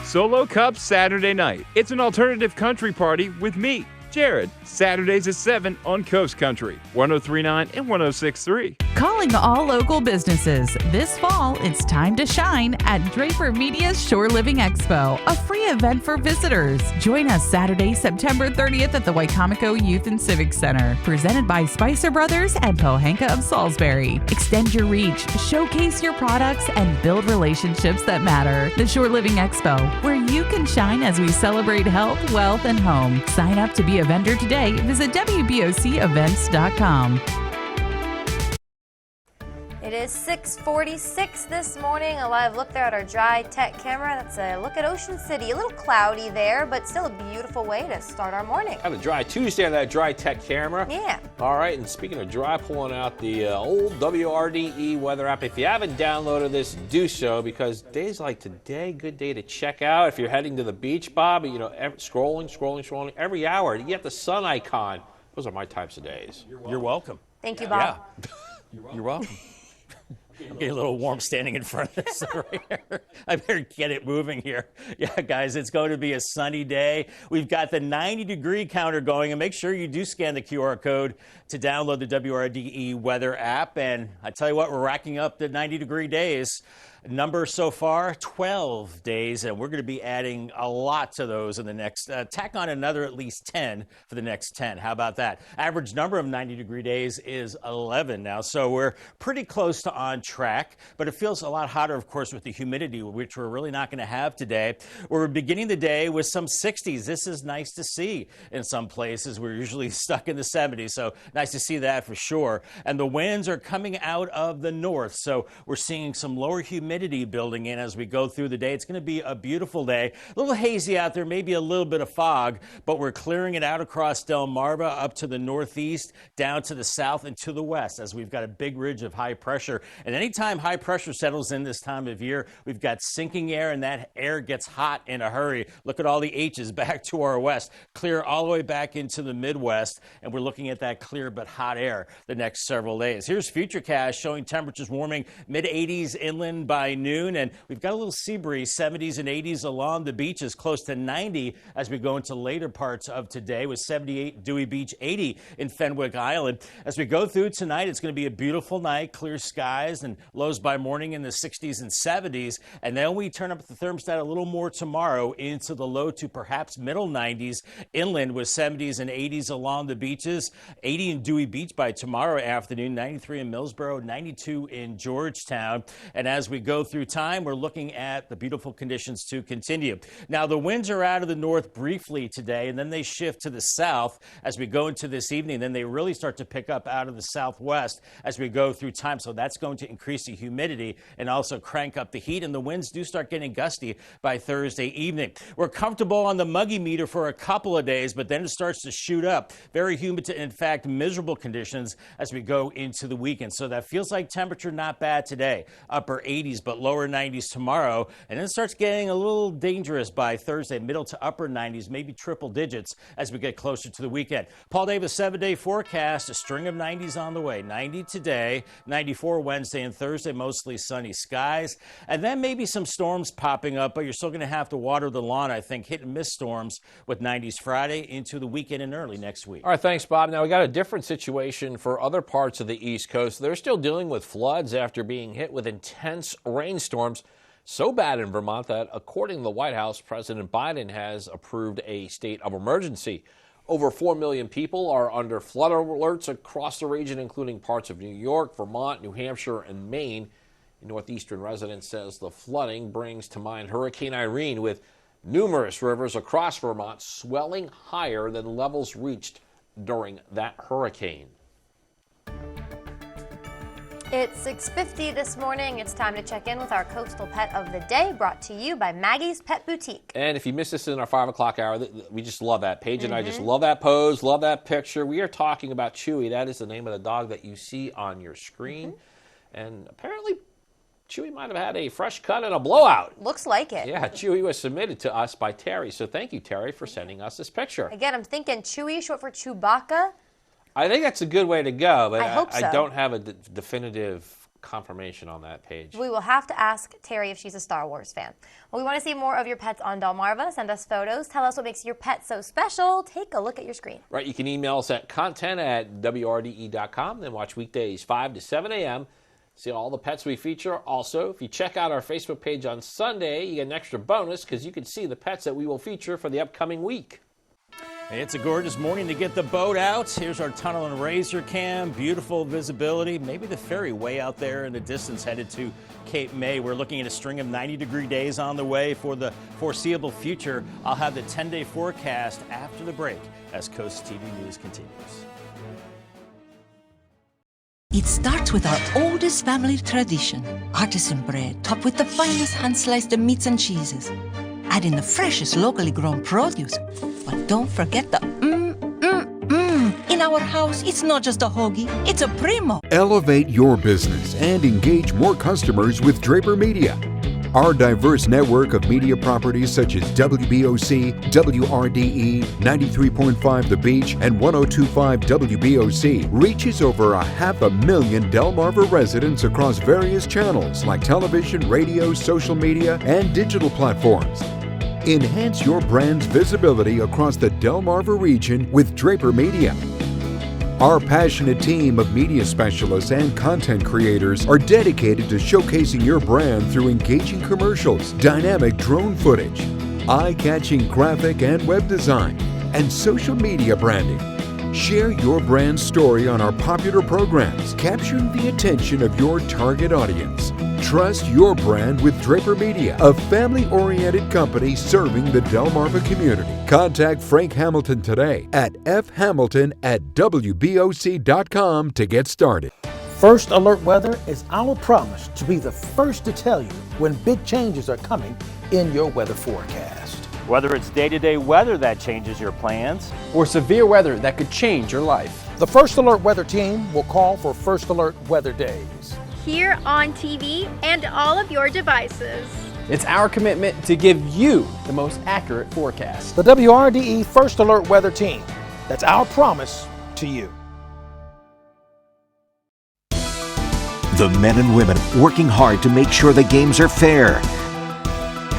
Speaker 23: Solo Cup Saturday night. It's an alternative country party with me, Jared. Saturdays at 7 on Coast Country, 103.9 and 106.3.
Speaker 24: Calling all local businesses. This fall, it's time to shine at Draper Media's Shore Living Expo, a free event for visitors. Join us Saturday, September 30th at the Wicomico Youth and Civic Center. Presented by Spicer Brothers and Pohanka of Salisbury. Extend your reach, showcase your products, and build relationships that matter. The Shore Living Expo, where you can shine as we celebrate health, wealth, and home. Sign up to be a vendor today. Visit WBOCevents.com.
Speaker 5: It is 6:46 this morning. A live look there at our dry tech camera. That's a look at Ocean City. A little cloudy there, but still a beautiful way to start our morning.
Speaker 4: Have a dry Tuesday on that dry tech camera.
Speaker 5: Yeah.
Speaker 4: All right, and speaking of dry, pulling out the old WRDE weather app. If you haven't downloaded this, do so, because days like today, good day to check out. If you're heading to the beach, Bob, you know, scrolling every hour, you get the sun icon. Those are my types of days.
Speaker 2: You're welcome.
Speaker 5: Thank you, Bob.
Speaker 2: Yeah. You're welcome. I'm getting a little warm standing in front of this right here. I better get it moving here. Yeah, guys, it's going to be a sunny day. We've got the 90-degree counter going, and make sure you do scan the QR code to download the WRDE weather app. And I tell you what, we're racking up the 90-degree days. Number so far, 12 days, and we're going to be adding a lot to those in the next, tack on another at least 10 for the next 10. How about that? Average number of 90-degree days is 11 now, so we're pretty close to on track, but it feels a lot hotter, of course, with the humidity, which we're really not going to have today. We're beginning the day with some 60s. This is nice to see in some places. We're usually stuck in the 70s, so nice to see that for sure. And the winds are coming out of the north, so we're seeing some lower humidity building in as we go through the day. It's going to be a beautiful day. A little hazy out there, maybe a little bit of fog, but we're clearing it out across Delmarva up to the northeast, down to the south and to the west, as we've got a big ridge of high pressure. And anytime high pressure settles in this time of year, we've got sinking air, and that air gets hot in a hurry. Look at all the H's back to our west, clear all the way back into the Midwest, and we're looking at that clear but hot air the next several days. Here's Futurecast showing temperatures warming mid-80s inland by noon, and we've got a little sea breeze, 70s and 80s along the beaches, close to 90 as we go into later parts of today, with 78 Dewey Beach, 80 in Fenwick Island. As we go through tonight, it's going to be a beautiful night, clear skies, and lows by morning in the 60s and 70s, and then we turn up the thermostat a little more tomorrow into the low to perhaps middle 90s inland, with 70s and 80s along the beaches, 80 in Dewey Beach by tomorrow afternoon, 93 in Millsboro, 92 in Georgetown. And as we go through time, we're looking at the beautiful conditions to continue. Now, the winds are out of the north briefly today, and then they shift to the south as we go into this evening. Then they really start to pick up out of the southwest as we go through time. So that's going to increase the humidity and also crank up the heat. And the winds do start getting gusty by Thursday evening. We're comfortable on the muggy meter for a couple of days, but then it starts to shoot up. Very humid to, in fact, miserable conditions as we go into the weekend. So that feels like temperature not bad today. Upper 80s, but lower 90s tomorrow. And then it starts getting a little dangerous by Thursday, middle to upper 90s, maybe triple digits as we get closer to the weekend. Paul Davis 7-day forecast, a string of 90s on the way. 90 today, 94 Wednesday and Thursday, mostly sunny skies. And then maybe some storms popping up, but you're still going to have to water the lawn, I think. Hit and miss storms with 90s Friday into the weekend and early next week.
Speaker 4: All right, thanks, Bob. Now, we got a different situation for other parts of the East Coast. They're still dealing with floods after being hit with intense rainstorms. So bad in Vermont that, according to the White House, President Biden has approved a state of emergency. Over 4 million people are under flood alerts across the region, including parts of New York, Vermont, New Hampshire, and Maine. A northeastern resident says the flooding brings to mind Hurricane Irene, with numerous rivers across Vermont swelling higher than levels reached during that hurricane.
Speaker 5: It's 6:50 this morning. It's time to check in with our coastal pet of the day, brought to you by Maggie's Pet Boutique.
Speaker 4: And if you missed this in our 5 o'clock hour, we just love that. Paige and I just love that pose, love that picture. We are talking about Chewy. That is the name of the dog that you see on your screen. And apparently, Chewy might have had a fresh cut and a blowout.
Speaker 5: Looks like it.
Speaker 4: Yeah, Chewy was submitted to us by Terry. So thank you, Terry, for sending us this picture.
Speaker 5: Again, I'm thinking Chewy, short for Chewbacca.
Speaker 4: I think that's a good way to go, but
Speaker 5: I hope so.
Speaker 4: I don't have a definitive confirmation on that page.
Speaker 5: We will have to ask Terry if she's a Star Wars fan. Well, we want to see more of your pets on Delmarva. Send us photos. Tell us what makes your pet so special. Take a look at your screen.
Speaker 4: Right, you can email us at content@WRDE.com, then watch weekdays 5 to 7 a.m. See all the pets we feature. Also, if you check out our Facebook page on Sunday, you get an extra bonus because you can see the pets that we will feature for the upcoming week.
Speaker 2: It's a gorgeous morning to get the boat out. Here's our tunnel and razor cam. Beautiful visibility. Maybe the ferry way out there in the distance headed to Cape May. We're looking at a string of 90-degree days on the way for the foreseeable future. I'll have the 10-day forecast after the break as Coast TV News continues.
Speaker 3: It starts with our oldest family tradition, artisan bread topped with the finest hand-sliced meats and cheeses. Add in the freshest locally grown produce. But don't forget the In our house, it's not just a hoagie, it's a primo.
Speaker 20: Elevate your business and engage more customers with Draper Media. Our diverse network of media properties such as WBOC, WRDE, 93.5 The Beach, and 102.5 WBOC reaches over 500,000 Delmarva residents across various channels like television, radio, social media, and digital platforms. Enhance your brand's visibility across the Delmarva region with Draper Media. Our passionate team of media specialists and content creators are dedicated to showcasing your brand through engaging commercials, dynamic drone footage, eye-catching graphic and web design, and social media branding. Share your brand story on our popular programs, capturing the attention of your target audience. Trust your brand with Draper Media, a family-oriented company serving the Delmarva community. Contact Frank Hamilton today at fhamilton@wboc.com to get started.
Speaker 21: First Alert Weather is our promise to be the first to tell you when big changes are coming in your weather forecast.
Speaker 6: Whether it's day-to-day weather that changes your plans,
Speaker 13: or severe weather that could change your life.
Speaker 21: The First Alert Weather team will call for First Alert Weather Days.
Speaker 15: Here on TV and all of your devices.
Speaker 13: It's our commitment to give you the most accurate forecast.
Speaker 21: The WRDE First Alert Weather team. That's our promise to you.
Speaker 1: The men and women working hard to make sure the games are fair.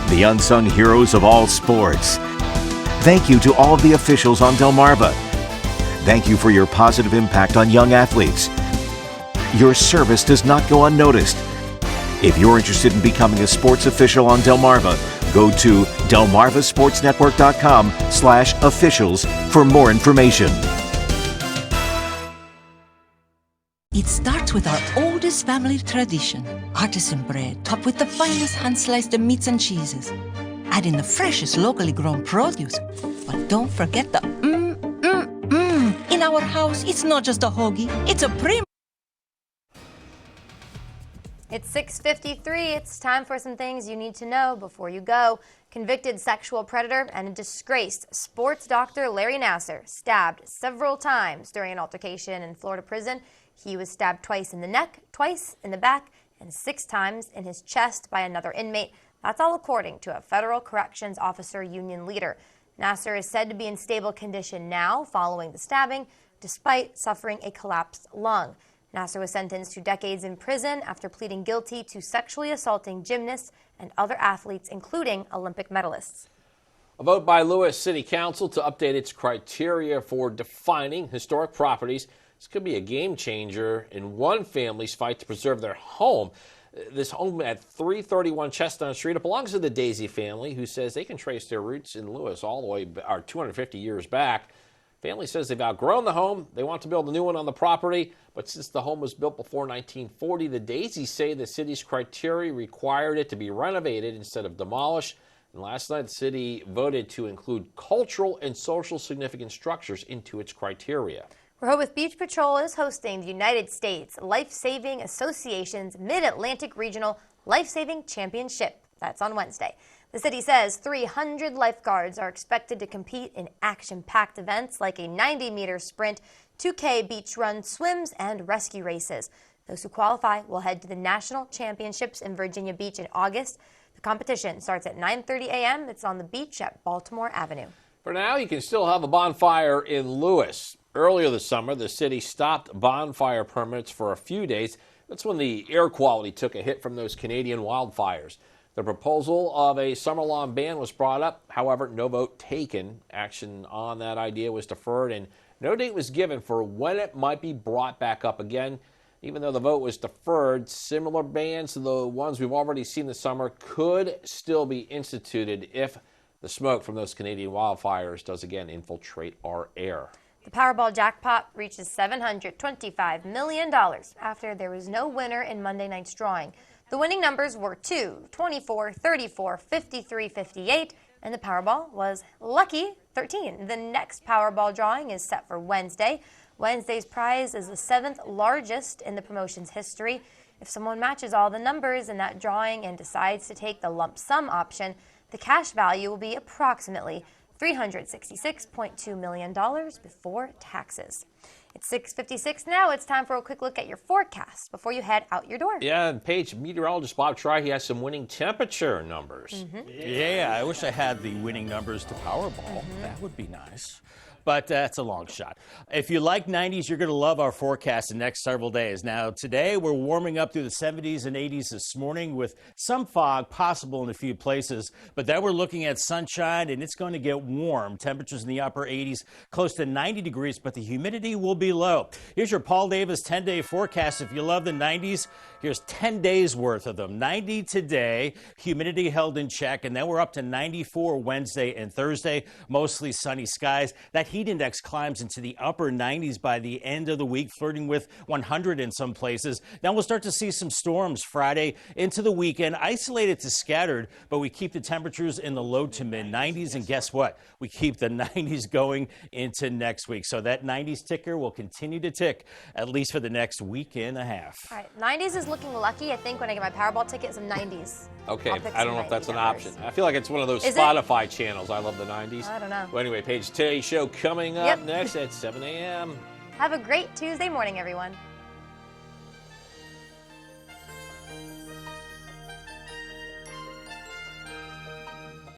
Speaker 1: The unsung heroes of all sports. Thank you to all of the officials on Delmarva. Thank you for your positive impact on young athletes. Your service does not go unnoticed. If you're interested in becoming a sports official on Delmarva, go to delmarvasportsnetwork.com/officials for more information.
Speaker 3: It starts with our oldest family tradition, artisan bread topped with the finest hand-sliced meats and cheeses. Add in the freshest locally grown produce. But don't forget the In our house, it's not just a hoagie, it's a primo.
Speaker 5: It's 6:53. It's time for some things you need to know before you go. Convicted sexual predator and disgraced sports doctor Larry Nassar stabbed several times during an altercation in Florida prison. He was stabbed twice in the neck, twice in the back, and 6 times in his chest by another inmate. That's all according to a federal corrections officer union leader. Nassar is said to be in stable condition now following the stabbing, despite suffering a collapsed lung. Nassar was sentenced to decades in prison after pleading guilty to sexually assaulting gymnasts and other athletes, including Olympic medalists.
Speaker 4: A vote by Lewis City Council to update its criteria for defining historic properties. This could be a game changer in one family's fight to preserve their home. This home at 331 Chestnut Street, it belongs to the Daisy family, who says they can trace their roots in Lewis all the way 250 years back. Family says they've outgrown the home. They want to build a new one on the property, but since the home was built before 1940, the Daisies say the city's criteria required it to be renovated instead of demolished. And last night, the city voted to include cultural and social significant structures into its criteria.
Speaker 5: Rehoboth Beach Patrol is hosting the United States Life-Saving Association's Mid-Atlantic Regional Life-Saving Championship. That's on Wednesday. The city says 300 lifeguards are expected to compete in action-packed events like a 90-meter sprint, 2K beach run, swims, and rescue races. Those who qualify will head to the National Championships in Virginia Beach in August. The competition starts at 9:30 a.m. It's on the beach at Baltimore Avenue.
Speaker 4: For now, you can still have a bonfire in Lewis. Earlier this summer, the city stopped bonfire permits for a few days. That's when the air quality took a hit from those Canadian wildfires. The proposal of a summer-long ban was brought up. However, no vote taken. Action on that idea was deferred, and no date was given for when it might be brought back up again. Even though the vote was deferred, similar bans to the ones we've already seen this summer could still be instituted if the smoke from those Canadian wildfires does again infiltrate our air.
Speaker 5: The Powerball jackpot reaches $725 million after there was no winner in Monday night's drawing. The winning numbers were 2, 24, 34, 53, 58, and the Powerball was lucky 13. The next Powerball drawing is set for Wednesday. Wednesday's prize is the 7th largest in the promotion's history. If someone matches all the numbers in that drawing and decides to take the lump sum option, the cash value will be approximately $366.2 million before taxes. It's 6:56 now. It's time for a quick look at your forecast before you head out your door.
Speaker 4: Yeah, and Paige, meteorologist Bob Try, he has some winning temperature numbers.
Speaker 2: Yeah, I wish I had the winning numbers to Powerball. That would be nice. But that's a long shot. If you like 90s, you're going to love our forecast the next several days. Now, today we're warming up through the 70s and 80s this morning with some fog possible in a few places. But then we're looking at sunshine, and it's going to get warm. Temperatures in the upper 80s, close to 90 degrees, but the humidity will be low. Here's your Paul Davis 10-day forecast. If you love the 90s, here's 10 days worth of them. 90 today, humidity held in check, and then we're up to 94 Wednesday and Thursday, mostly sunny skies. That heat index climbs into the upper 90s by the end of the week, flirting with 100 in some places. Then we'll start to see some storms Friday into the weekend, isolated to scattered, but we keep the temperatures in the low to mid 90s. And guess what? We keep the 90s going into next week. So that 90s ticker will continue to tick at least for the next week and a half.
Speaker 5: All right, 90s is looking lucky. I think when I get my Powerball ticket, some 90s.
Speaker 4: Okay, I don't know if that's an option. I feel like it's one of those
Speaker 5: Is
Speaker 4: Spotify channels. I love the 90s.
Speaker 5: I don't know.
Speaker 4: Well, anyway, Paige, today's show coming up next at 7 a.m.
Speaker 5: Have a great Tuesday morning, everyone.